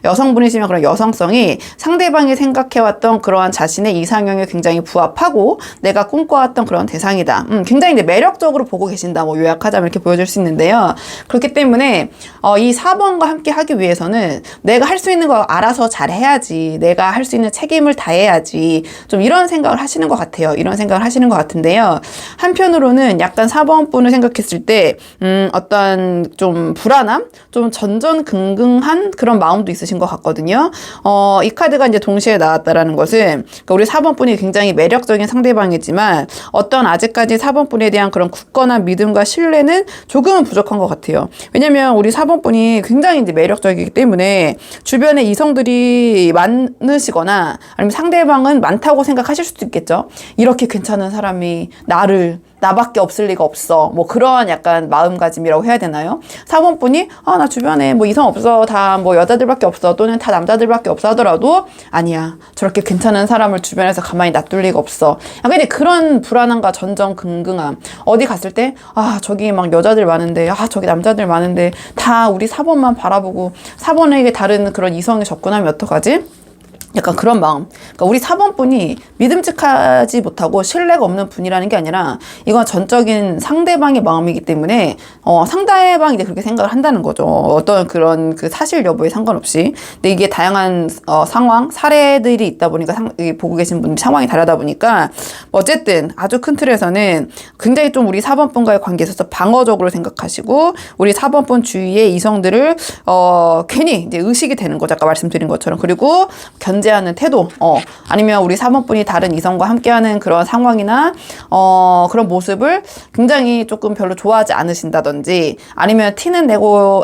여성분이시면 그런 여성성이 상대방이 생각해왔던 그러한 자신의 이상형에 굉장히 부합하고 내가 꿈꿔왔던 그런 대상이다. 굉장히 이제 매력적으로 보고 계신다. 뭐 요약하자면 이렇게 보여줄 수 있는데요. 그렇기 때문에 이 4번과 함께 하기 위해서는 내가 할 수 있는 거 알아서 잘 해야지. 내가 할 수 있는 책임을 다해야지. 좀 이런 생각을 하시는 것 같아요. 이런 생각을 하시는 것 같은데요. 한편으로는 약간 4번 분을 생각했을 때 어떤 좀 불안함? 좀 전전긍긍한 그런 마음도 있으신 것 같거든요. 이 카드가 이제 동시에 나왔다라는 것은 그러니까 우리 4번 분이 굉장히 매력적인 상대방이지만 어떤 아직까지 4번 분에 대한 그런 굳건한 믿음과 신뢰는 조금은 부족한 것 같아요. 왜냐면 우리 4번 분이 굉장히 이제 매력적이기 때문에 주변에 이성들이 많으시거나 아니면 상대방은 많다고 생각하실 수도 있겠죠. 이렇게 괜찮은 사람이 나밖에 없을 리가 없어. 뭐 그런 약간 마음가짐이라고 해야 되나요? 4번 분이 나 주변에 뭐 이성 없어. 다 뭐 여자들밖에 없어. 또는 다 남자들밖에 없어 하더라도 아니야. 저렇게 괜찮은 사람을 주변에서 가만히 놔둘 리가 없어. 약간 그런 불안함과 전전긍긍함. 어디 갔을 때 저기 막 여자들 많은데 저기 남자들 많은데 다 우리 4번만 바라보고 4번에게 다른 그런 이성에 접근하면 어떡하지? 약간 그런 마음. 그러니까 우리 4번 분이 믿음직하지 못하고 신뢰가 없는 분이라는 게 아니라 이건 전적인 상대방의 마음이기 때문에 상대방이 이제 그렇게 생각을 한다는 거죠. 어떤 그런 그 사실 여부에 상관없이. 근데 이게 다양한 상황, 사례들이 있다 보니까 보고 계신 분 상황이 다르다 보니까 어쨌든 아주 큰 틀에서는 굉장히 좀 우리 4번 분과의 관계에 있어서 방어적으로 생각하시고 우리 4번 분 주위의 이성들을 괜히 이제 의식이 되는 거죠. 아까 말씀드린 것처럼. 그리고 견제하는 태도, 아니면 우리 4번 분이 다른 이성과 함께하는 그런 상황이나 그런 모습을 굉장히 조금 별로 좋아하지 않으신다든지 아니면 티는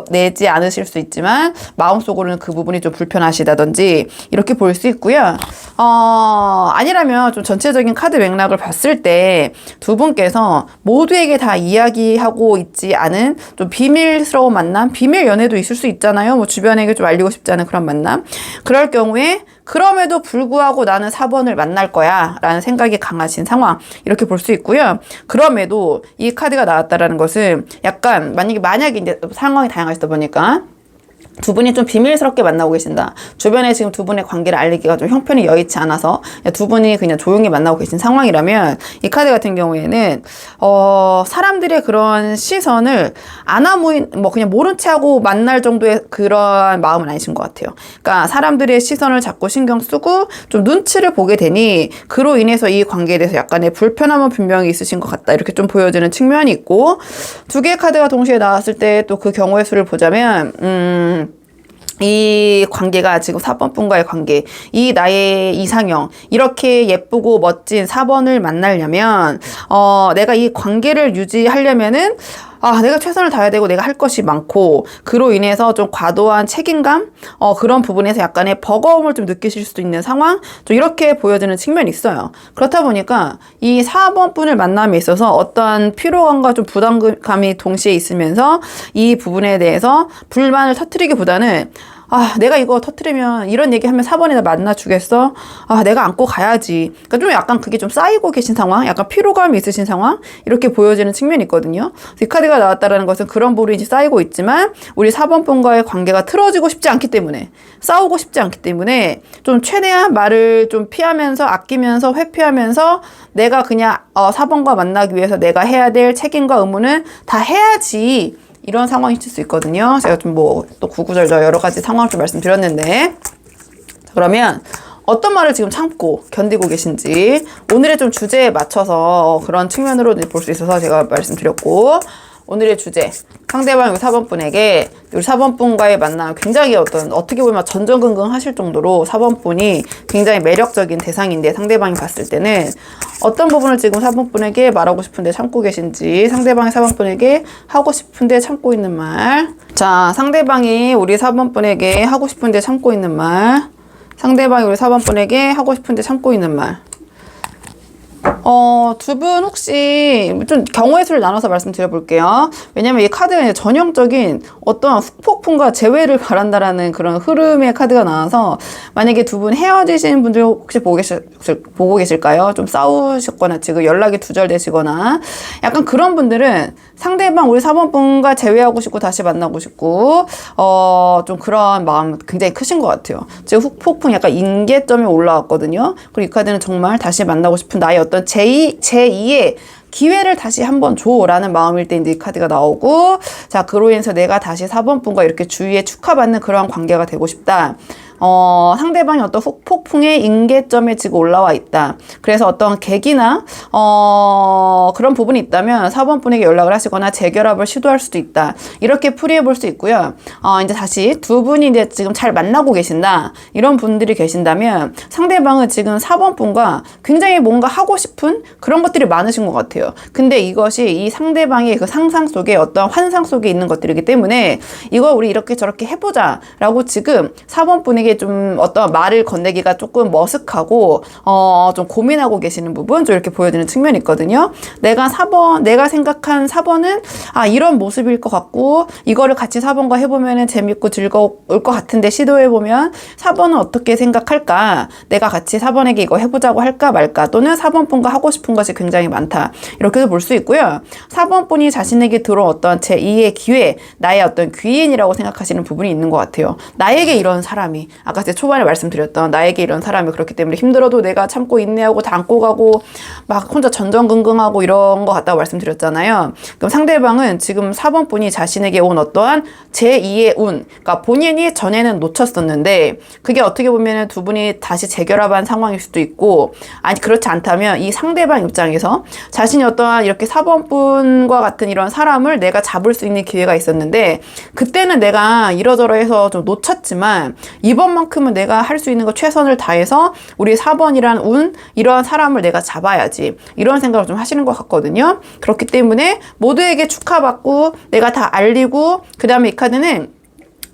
내지 않으실 수 있지만 마음속으로는 그 부분이 좀 불편하시다든지 이렇게 보일 수 있고요. 아니라면 좀 전체적인 카드 맥락을 봤을 때 두 분께서 모두에게 다 이야기하고 있지 않은 좀 비밀스러운 만남, 비밀 연애도 있을 수 있잖아요. 뭐 주변에게 좀 알리고 싶지 않은 그런 만남. 그럴 경우에 그럼에도 불구하고 나는 4번을 만날 거야 라는 생각이 강하신 상황 이렇게 볼 수 있고요. 그럼에도 이 카드가 나왔다라는 것은 약간 만약에 이제 상황이 다양하시다 보니까 두 분이 좀 비밀스럽게 만나고 계신다. 주변에 지금 두 분의 관계를 알리기가 좀 형편이 여의치 않아서 두 분이 그냥 조용히 만나고 계신 상황이라면 이 카드 같은 경우에는 사람들의 그런 시선을 뭐 그냥 모른 채 하고 만날 정도의 그런 마음은 아니신 것 같아요. 그러니까 사람들의 시선을 자꾸 신경 쓰고 좀 눈치를 보게 되니 그로 인해서 이 관계에 대해서 약간의 불편함은 분명히 있으신 것 같다. 이렇게 좀 보여지는 측면이 있고 두 개의 카드가 동시에 나왔을 때 또 그 경우의 수를 보자면 이 관계가 지금 4번 분과의 관계, 이 나의 이상형, 이렇게 예쁘고 멋진 4번을 만나려면, 내가 이 관계를 유지하려면은, 내가 최선을 다해야 되고 내가 할 것이 많고 그로 인해서 좀 과도한 책임감 그런 부분에서 약간의 버거움을 좀 느끼실 수도 있는 상황 좀 이렇게 보여지는 측면이 있어요. 그렇다 보니까 이 4번 분을 만남에 있어서 어떤 피로감과 좀 부담감이 동시에 있으면서 이 부분에 대해서 불만을 터뜨리기보다는 아, 내가 이거 터트리면 이런 얘기하면 4번에다 만나주겠어? 아, 내가 안고 가야지. 그러니까 좀 약간 그게 좀 쌓이고 계신 상황, 약간 피로감이 있으신 상황, 이렇게 보여지는 측면이 있거든요. 이 카드가 나왔다라는 것은 그런 부분이 이제 쌓이고 있지만 우리 4번 분과의 관계가 틀어지고 싶지 않기 때문에, 싸우고 싶지 않기 때문에 좀 최대한 말을 좀 피하면서 아끼면서 회피하면서 내가 그냥 4번과 만나기 위해서 내가 해야 될 책임과 의무는 다 해야지, 이런 상황이 있을 수 있거든요. 제가 좀 뭐 또 구구절절 여러 가지 상황을 좀 말씀드렸는데, 그러면 어떤 말을 지금 참고 견디고 계신지 오늘의 좀 주제에 맞춰서 그런 측면으로 볼 수 있어서 제가 말씀드렸고, 오늘의 주제, 상대방 4번 분에게 우리 4번 분과의 만남 굉장히 어떻게 보면 전전긍긍 하실 정도로 4번 분이 굉장히 매력적인 대상인데, 상대방이 봤을 때는 어떤 부분을 지금 4번 분에게 말하고 싶은데 참고 계신지, 상대방이 4번 분에게 하고 싶은데 참고 있는 말. 자, 상대방이 우리 4번 분에게 하고 싶은데 참고 있는 말. 상대방이 우리 4번 분에게 하고 싶은데 참고 있는 말. 두 분 혹시 좀 경우의 수를 나눠서 말씀드려 볼게요. 왜냐면 이 카드는 전형적인 어떤 후폭풍과 재회를 바란다라는 그런 흐름의 카드가 나와서, 만약에 두 분 헤어지신 분들 혹시 보고 계실까요? 좀 싸우셨거나 지금 연락이 두절되시거나 약간 그런 분들은 상대방 우리 4번 분과 재회하고 싶고 다시 만나고 싶고 좀 그런 마음 굉장히 크신 것 같아요. 지금 후폭풍 약간 임계점에 올라왔거든요. 그리고 이 카드는 정말 다시 만나고 싶은 나의 어떤 제2의 기회를 다시 한번 줘라는 마음일 때 이제 이 카드가 나오고, 자, 그로 인해서 내가 다시 4번 분과 이렇게 주위에 축하받는 그런 관계가 되고 싶다. 상대방이 어떤 폭풍의 임계점에 지금 올라와 있다. 그래서 어떤 계기나 그런 부분이 있다면 4번 분에게 연락을 하시거나 재결합을 시도할 수도 있다. 이렇게 풀이해 볼 수 있고요. 이제 다시 두 분이 이제 지금 잘 만나고 계신다, 이런 분들이 계신다면 상대방은 지금 4번 분과 굉장히 뭔가 하고 싶은 그런 것들이 많으신 것 같아요. 근데 이것이 이 상대방의 그 상상 속에, 어떤 환상 속에 있는 것들이기 때문에 이거 우리 이렇게 저렇게 해보자 라고 지금 4번 분에게 좀 어떤 말을 건네기가 조금 머쓱하고 좀 고민하고 계시는 부분, 좀 이렇게 보여지는 측면이 있거든요. 내가 생각한 4번은 이런 모습일 것 같고, 이거를 같이 4번과 해보면 재밌고 즐거울 것 같은데 시도해보면 4번은 어떻게 생각할까? 내가 같이 4번에게 이거 해보자고 할까 말까? 또는 4번 분과 하고 싶은 것이 굉장히 많다. 이렇게도 볼 수 있고요. 4번 분이 자신에게 들어온 어떤 제2의 기회, 나의 어떤 귀인이라고 생각하시는 부분이 있는 것 같아요. 나에게 이런 사람이, 아까 제가 초반에 말씀드렸던 나에게 이런 사람이 그렇기 때문에 힘들어도 내가 참고 인내하고 다 안고 가고 막 혼자 전전긍긍하고 이런 것 같다고 말씀드렸잖아요. 그럼 상대방은 지금 4번 분이 자신에게 온 어떠한 제2의 운, 그러니까 본인이 전에는 놓쳤었는데 그게 어떻게 보면 두 분이 다시 재결합한 상황일 수도 있고, 아니 그렇지 않다면 이 상대방 입장에서 자신이 어떠한 이렇게 4번 분과 같은 이런 사람을 내가 잡을 수 있는 기회가 있었는데 그때는 내가 이러저러해서 좀 놓쳤지만 이번만큼은 내가 할 수 있는 거 최선을 다해서 우리 4번이란 운, 이러한 사람을 내가 잡아야지, 이런 생각을 좀 하시는 것 같거든요. 그렇기 때문에 모두에게 축하받고 내가 다 알리고, 그 다음에 이 카드는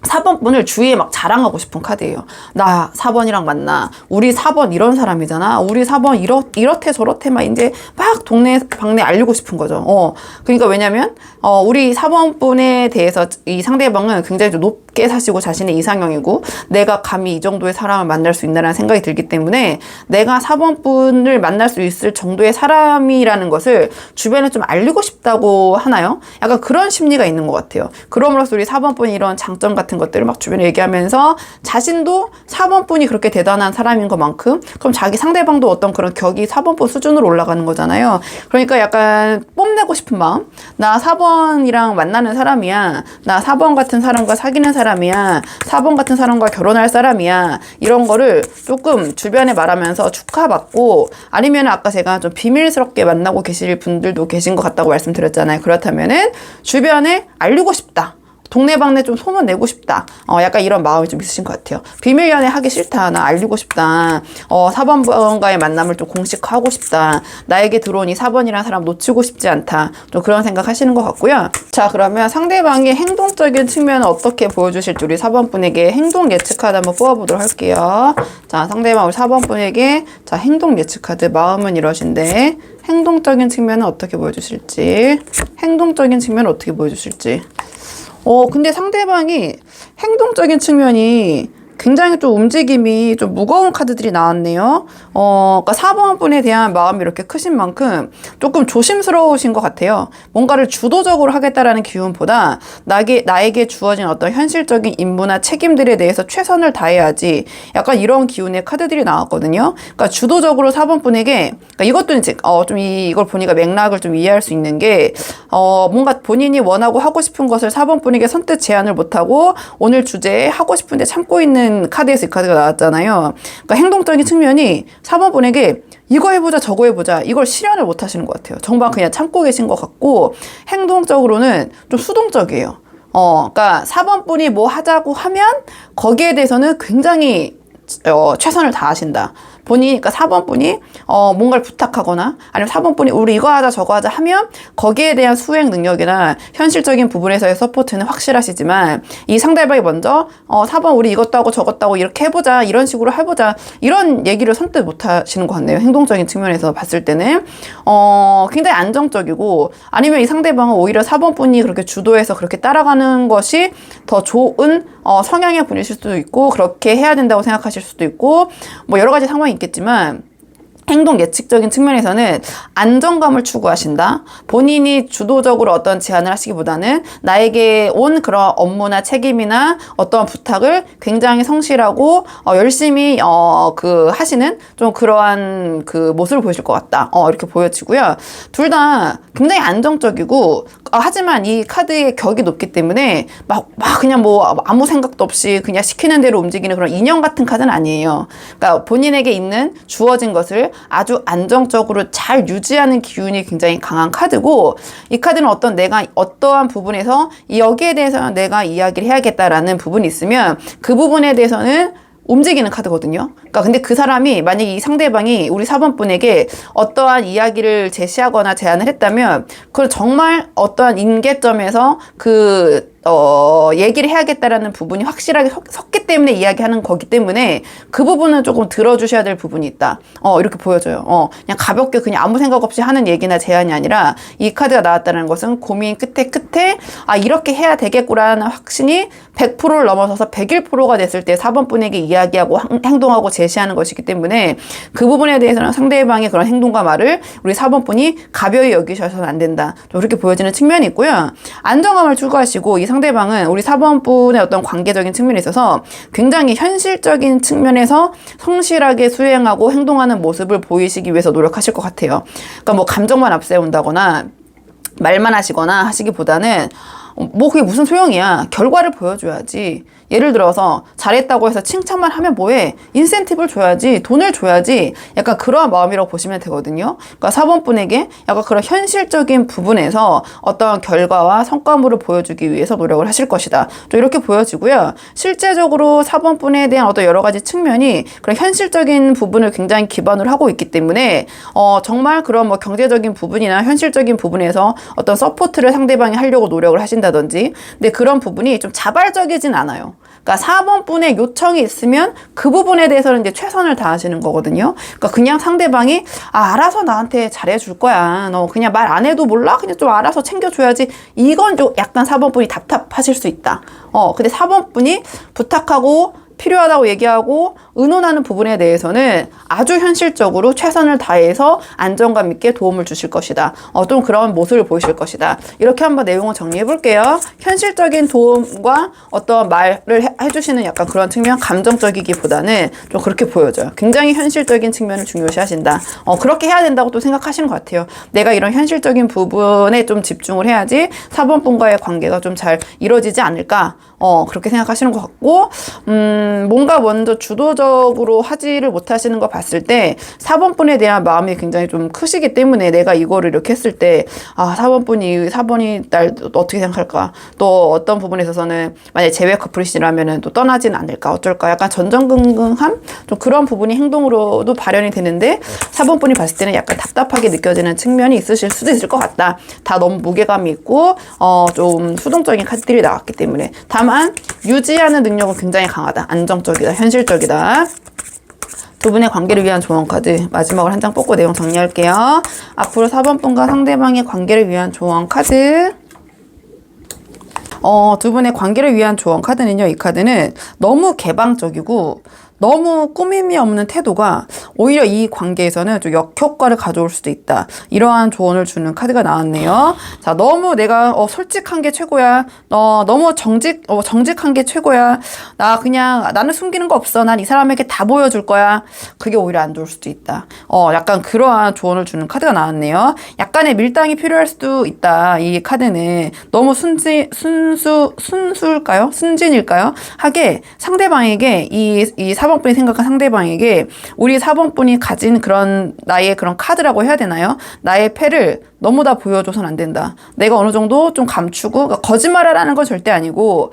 4번 분을 주위에 막 자랑하고 싶은 카드예요. 나 4번이랑 만나. 우리 4번 이런 사람이잖아. 우리 4번 이렇대 저렇대 막 이제 막 동네 방네 알리고 싶은 거죠. 그러니까 왜냐면 우리 4번 분에 대해서 이 상대방은 굉장히 좀 높게 사시고 자신의 이상형이고, 내가 감히 이 정도의 사람을 만날 수 있나라는 생각이 들기 때문에 내가 4번 분을 만날 수 있을 정도의 사람이라는 것을 주변에 좀 알리고 싶다고 하나요? 약간 그런 심리가 있는 것 같아요. 그럼으로써 우리 4번 분이 이런 장점 같은 것들을 막 주변에 얘기하면서 자신도 4번 분이 그렇게 대단한 사람인 것만큼, 그럼 자기 상대방도 어떤 그런 격이 4번 분 수준으로 올라가는 거잖아요. 그러니까 약간 뽐내고 싶은 마음, 나 4번이랑 만나는 사람이야, 나 4번 같은 사람과 사귀는 사람이야, 4번 같은 사람과 결혼할 사람이야, 이런 거를 조금 주변에 말하면서 축하받고, 아니면 아까 제가 좀 비밀스럽게 만나고 계실 분들도 계신 것 같다고 말씀드렸잖아요. 그렇다면은 주변에 알리고 싶다, 동네방네 좀 소문내고 싶다, 약간 이런 마음이 좀 있으신 것 같아요. 비밀 연애 하기 싫다, 나 알리고 싶다, 4번과의 만남을 좀 공식화하고 싶다, 나에게 들어온 이 4번이라는 사람 놓치고 싶지 않다, 좀 그런 생각 하시는 것 같고요. 자, 그러면 상대방의 행동적인 측면을 어떻게 보여주실지 우리 4번 분에게 행동 예측 카드 한번 뽑아보도록 할게요. 자, 상대방 우리 4번 분에게 자 행동 예측 카드, 마음은 이러신데 행동적인 측면은 어떻게 보여주실지, 행동적인 측면은 어떻게 보여주실지. 근데 상대방이 행동적인 측면이 굉장히 좀 움직임이 좀 무거운 카드들이 나왔네요. 그러니까 4번 분에 대한 마음이 이렇게 크신 만큼 조금 조심스러우신 것 같아요. 뭔가를 주도적으로 하겠다라는 기운보다 나에게 주어진 어떤 현실적인 임무나 책임들에 대해서 최선을 다해야지, 약간 이런 기운의 카드들이 나왔거든요. 그러니까 주도적으로 4번 분에게, 그러니까 이것도 이제 좀 이걸 보니까 맥락을 좀 이해할 수 있는 게, 뭔가 본인이 원하고 하고 싶은 것을 4번 분에게 선뜻 제안을 못하고 오늘 주제에 하고 싶은데 참고 있는 카드에서 이 카드가 나왔잖아요. 그러니까 행동적인 측면이 4번 분에게 이거 해보자 저거 해보자 이걸 실현을 못 하시는 것 같아요. 정말 그냥 참고 계신 것 같고, 행동적으로는 좀 수동적이에요. 그러니까 4번 분이 뭐 하자고 하면 거기에 대해서는 굉장히 최선을 다하신다. 그러니까 4번 분이 뭔가를 부탁하거나 아니면 4번 분이 우리 이거 하자 저거 하자 하면 거기에 대한 수행 능력이나 현실적인 부분에서의 서포트는 확실하시지만, 이 상대방이 먼저 4번 우리 이것도 하고 저것도 하고 이렇게 해보자, 이런 식으로 해보자, 이런 얘기를 선뜻 못 하시는 것 같네요. 행동적인 측면에서 봤을 때는 굉장히 안정적이고, 아니면 이 상대방은 오히려 4번 분이 그렇게 주도해서 그렇게 따라가는 것이 더 좋은 성향의 분이실 수도 있고, 그렇게 해야 된다고 생각하실 수도 있고, 뭐 여러 가지 상황이 있겠지만, 행동 예측적인 측면에서는 안정감을 추구하신다. 본인이 주도적으로 어떤 제안을 하시기보다는 나에게 온 그런 업무나 책임이나 어떤 부탁을 굉장히 성실하고 열심히 하시는 좀 그러한 그 모습을 보이실 것 같다. 이렇게 보여지고요. 둘 다 굉장히 안정적이고, 하지만 이 카드의 격이 높기 때문에 막 그냥 뭐 아무 생각도 없이 그냥 시키는 대로 움직이는 그런 인형 같은 카드는 아니에요. 그러니까 본인에게 있는 주어진 것을 아주 안정적으로 잘 유지하는 기운이 굉장히 강한 카드고, 이 카드는 내가 어떠한 부분에서 여기에 대해서는 내가 이야기를 해야겠다라는 부분이 있으면 그 부분에 대해서는 움직이는 카드거든요. 그러니까 근데 그 사람이 만약에 이 상대방이 우리 4번 분에게 어떠한 이야기를 제시하거나 제안을 했다면, 그걸 정말 어떠한 임계점에서 얘기를 해야겠다라는 부분이 확실하게 섰기 때문에 이야기하는 거기 때문에 그 부분은 조금 들어주셔야 될 부분이 있다. 이렇게 보여져요. 그냥 가볍게 그냥 아무 생각 없이 하는 얘기나 제안이 아니라, 이 카드가 나왔다는 것은 고민 끝에 이렇게 해야 되겠구라는 확신이 100%를 넘어서서 101%가 됐을 때 4번 분에게 이야기하고 행동하고 제시하는 것이기 때문에, 그 부분에 대해서는 상대방의 그런 행동과 말을 우리 4번 분이 가벼이 여기셔서는 안 된다. 그렇게 보여지는 측면이 있고요. 안정감을 추구하시고, 이 상대방은 우리 4번 분의 어떤 관계적인 측면에 있어서 굉장히 현실적인 측면에서 성실하게 수행하고 행동하는 모습을 보이시기 위해서 노력하실 것 같아요. 그러니까 뭐 감정만 앞세운다거나 말만 하시거나 하시기보다는 그게 무슨 소용이야. 결과를 보여줘야지. 예를 들어서 잘했다고 해서 칭찬만 하면 뭐해? 인센티브를 줘야지. 돈을 줘야지. 약간 그러한 마음이라고 보시면 되거든요. 그러니까 4번 분에게 약간 그런 현실적인 부분에서 어떤 결과와 성과물을 보여주기 위해서 노력을 하실 것이다. 또 이렇게 보여지고요. 실제적으로 4번 분에 대한 어떤 여러 가지 측면이 그런 현실적인 부분을 굉장히 기반으로 하고 있기 때문에 정말 그런 뭐 경제적인 부분이나 현실적인 부분에서 어떤 서포트를 상대방이 하려고 노력을 하신다든지, 근데 그런 부분이 좀 자발적이진 않아요. 그러니까 4번 분의 요청이 있으면 그 부분에 대해서는 이제 최선을 다하시는 거거든요. 그러니까 그냥 상대방이 알아서 나한테 잘해줄 거야. 너 그냥 말 안 해도 몰라? 그냥 좀 알아서 챙겨줘야지. 이건 좀 약간 4번 분이 답답하실 수 있다. 근데 4번 분이 부탁하고 필요하다고 얘기하고 의논하는 부분에 대해서는 아주 현실적으로 최선을 다해서 안정감 있게 도움을 주실 것이다. 좀 그런 모습을 보이실 것이다. 이렇게 한번 내용을 정리해 볼게요. 현실적인 도움과 어떤 말을 해주시는 약간 그런 측면, 감정적이기보다는 좀 그렇게 보여져요. 굉장히 현실적인 측면을 중요시 하신다. 그렇게 해야 된다고 또 생각하시는 것 같아요. 내가 이런 현실적인 부분에 좀 집중을 해야지 4번 분과의 관계가 좀 잘 이루어지지 않을까. 그렇게 생각하시는 것 같고, 뭔가 먼저 주도적으로 하지를 못하시는 거 봤을 때 4번 분에 대한 마음이 굉장히 좀 크시기 때문에, 내가 이거를 이렇게 했을 때 4번이 날 어떻게 생각할까, 또 어떤 부분에 있어서는 만약에 재회 커플이시라면은 또 떠나지는 않을까, 어쩔까, 약간 전전긍긍함? 좀 그런 부분이 행동으로도 발현이 되는데, 4번 분이 봤을 때는 약간 답답하게 느껴지는 측면이 있으실 수도 있을 것 같다. 다 너무 무게감이 있고 좀 수동적인 카드들이 나왔기 때문에. 다만 유지하는 능력은 굉장히 강하다. 안정적이다. 현실적이다. 두 분의 관계를 위한 조언 카드 마지막으로 한 장 뽑고 내용 정리할게요. 앞으로 4번 분과 상대방의 관계를 위한 조언 카드. 두 분의 관계를 위한 조언 카드는요, 이 카드는 너무 개방적이고 너무 꾸밈이 없는 태도가 오히려 이 관계에서는 좀 역효과를 가져올 수도 있다. 이러한 조언을 주는 카드가 나왔네요. 자, 너무 내가 솔직한 게 최고야. 너무 정직한 게 최고야. 나는 숨기는 거 없어. 난 이 사람에게 다 보여줄 거야. 그게 오히려 안 좋을 수도 있다. 약간 그러한 조언을 주는 카드가 나왔네요. 약간의 밀당이 필요할 수도 있다. 이 카드는 너무 순수일까요? 순진일까요? 하게 상대방에게 이 4번분이 생각한 상대방에게 우리 4번분이 가진 나의 그런 카드라고 해야 되나요? 나의 패를 너무 다 보여줘서는 안 된다. 내가 어느 정도 좀 감추고, 그러니까 거짓말하라는 건 절대 아니고,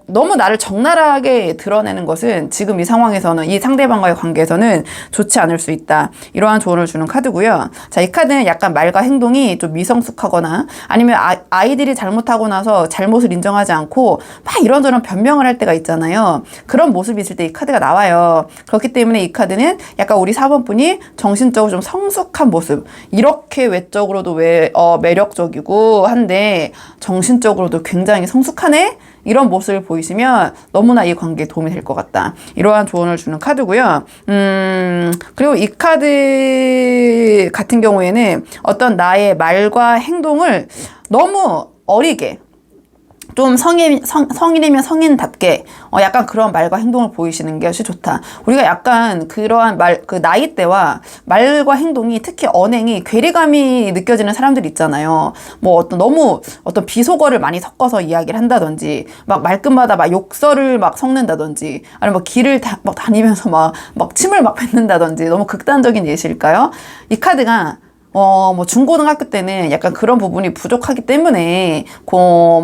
너무 나를 적나라하게 드러내는 것은 지금 이 상황에서는, 이 상대방과의 관계에서는 좋지 않을 수 있다. 이러한 조언을 주는 카드고요. 자, 이 카드는 약간 말과 행동이 좀 미성숙하거나, 아니면 아이들이 잘못하고 나서 잘못을 인정하지 않고, 막 이런저런 변명을 할 때가 있잖아요. 그런 모습이 있을 때 이 카드가 나와요. 그렇기 때문에 이 카드는 약간 우리 4번분이 정신적으로 좀 성숙한 모습, 이렇게 외적으로도 매력적이고 한데 정신적으로도 굉장히 성숙하네? 이런 모습을 보이시면 너무나 이 관계에 도움이 될 것 같다. 이러한 조언을 주는 카드고요. 그리고 이 카드 같은 경우에는 어떤 나의 말과 행동을 너무 어리게, 좀 성인이면 성인답게 약간 그런 말과 행동을 보이시는 것이 좋다. 우리가 약간 그러한 그 나이대와 말과 행동이, 특히 언행이 괴리감이 느껴지는 사람들이 있잖아요. 뭐 너무 비속어를 많이 섞어서 이야기를 한다든지, 막 말끝마다 막 욕설을 막 섞는다든지, 아니면 뭐 길을 막 다니면서 막 침을 막 뱉는다든지, 너무 극단적인 예시일까요? 이 카드가 뭐 중고등학교 때는 약간 그런 부분이 부족하기 때문에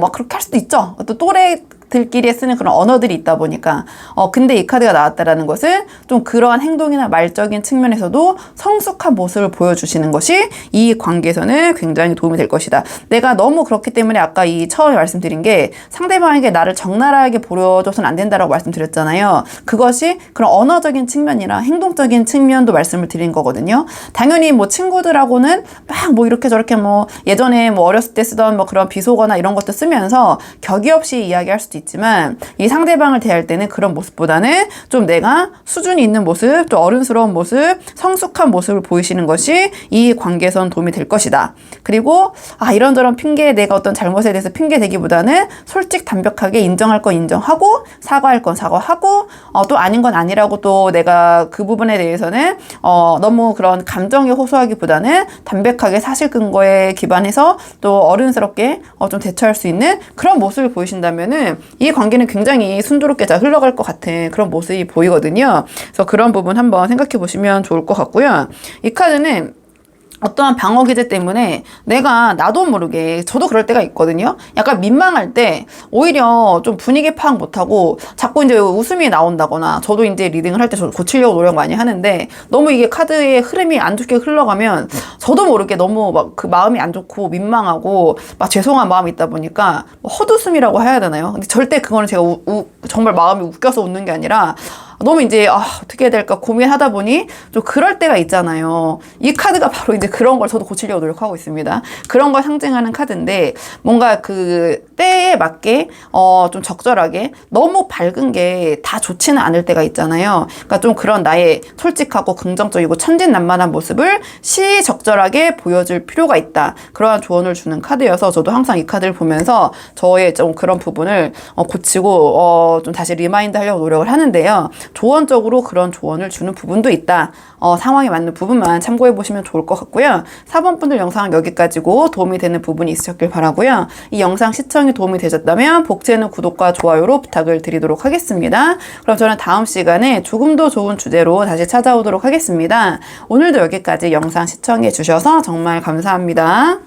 막 그렇게 할 수도 있죠. 또 또래들끼리 쓰는 그런 언어들이 있다 보니까. 근데 이 카드가 나왔다라는 것은 좀 그러한 행동이나 말적인 측면에서도 성숙한 모습을 보여주시는 것이 이 관계에서는 굉장히 도움이 될 것이다. 내가 너무 그렇기 때문에 아까 이 처음에 말씀드린 게 상대방에게 나를 적나라하게 보여줘서는 안 된다라고 말씀드렸잖아요. 그것이 그런 언어적인 측면이나 행동적인 측면도 말씀을 드린 거거든요. 당연히 뭐 친구들하고는 막 뭐 이렇게 저렇게 뭐 예전에 뭐 어렸을 때 쓰던 뭐 그런 비속어나 이런 것도 쓰면서 격의 없이 이야기할 수도 있지만, 이 상대방을 대할 때는 그런 모습보다는 좀 내가 수준이 있는 모습, 또 어른스러운 모습, 성숙한 모습을 보이시는 것이 이 관계에선 도움이 될 것이다. 그리고 이런저런 핑계, 내가 어떤 잘못에 대해서 핑계 대기보다는 담백하게 인정할 건 인정하고, 사과할 건 사과하고, 또 아닌 건 아니라고, 또 내가 그 부분에 대해서는 너무 그런 감정에 호소하기보다는 담백하게 사실 근거에 기반해서 또 어른스럽게 좀 대처할 수 있는 그런 모습을 보이신다면은 이 관계는 굉장히 순조롭게 잘 흘러갈 것 같은 그런 모습이 보이거든요. 그래서 그런 부분 한번 생각해 보시면 좋을 것 같고요. 이 카드는 어떠한 방어 기제 때문에 나도 모르게, 저도 그럴 때가 있거든요. 약간 민망할 때 오히려 좀 분위기 파악 못하고 자꾸 이제 웃음이 나온다거나, 저도 이제 리딩을 할 때 저도 고치려고 노력 많이 하는데, 너무 이게 카드의 흐름이 안 좋게 흘러가면 저도 모르게 너무 막 그 마음이 안 좋고 민망하고 막 죄송한 마음이 있다 보니까 헛웃음이라고 해야 되나요? 근데 절대 그거는 제가 정말 마음이 웃겨서 웃는 게 아니라 너무 이제 어떻게 해야 될까 고민하다 보니 좀 그럴 때가 있잖아요. 이 카드가 바로 이제 그런 걸 저도 고치려고 노력하고 있습니다. 그런 걸 상징하는 카드인데, 뭔가 그 때에 맞게 좀 적절하게, 너무 밝은 게 다 좋지는 않을 때가 있잖아요. 그러니까 좀 그런 나의 솔직하고 긍정적이고 천진난만한 모습을 시적절하게 보여줄 필요가 있다. 그러한 조언을 주는 카드여서 저도 항상 이 카드를 보면서 저의 좀 그런 부분을 고치고 좀 다시 리마인드 하려고 노력을 하는데요. 조언적으로 그런 조언을 주는 부분도 있다. 상황에 맞는 부분만 참고해 보시면 좋을 것 같고요. 4번 분들 영상은 여기까지고, 도움이 되는 부분이 있으셨길 바라고요. 이 영상 시청이 도움이 되셨다면 복제는 구독과 좋아요로 부탁을 드리도록 하겠습니다. 그럼 저는 다음 시간에 조금 더 좋은 주제로 다시 찾아오도록 하겠습니다. 오늘도 여기까지 영상 시청해 주셔서 정말 감사합니다.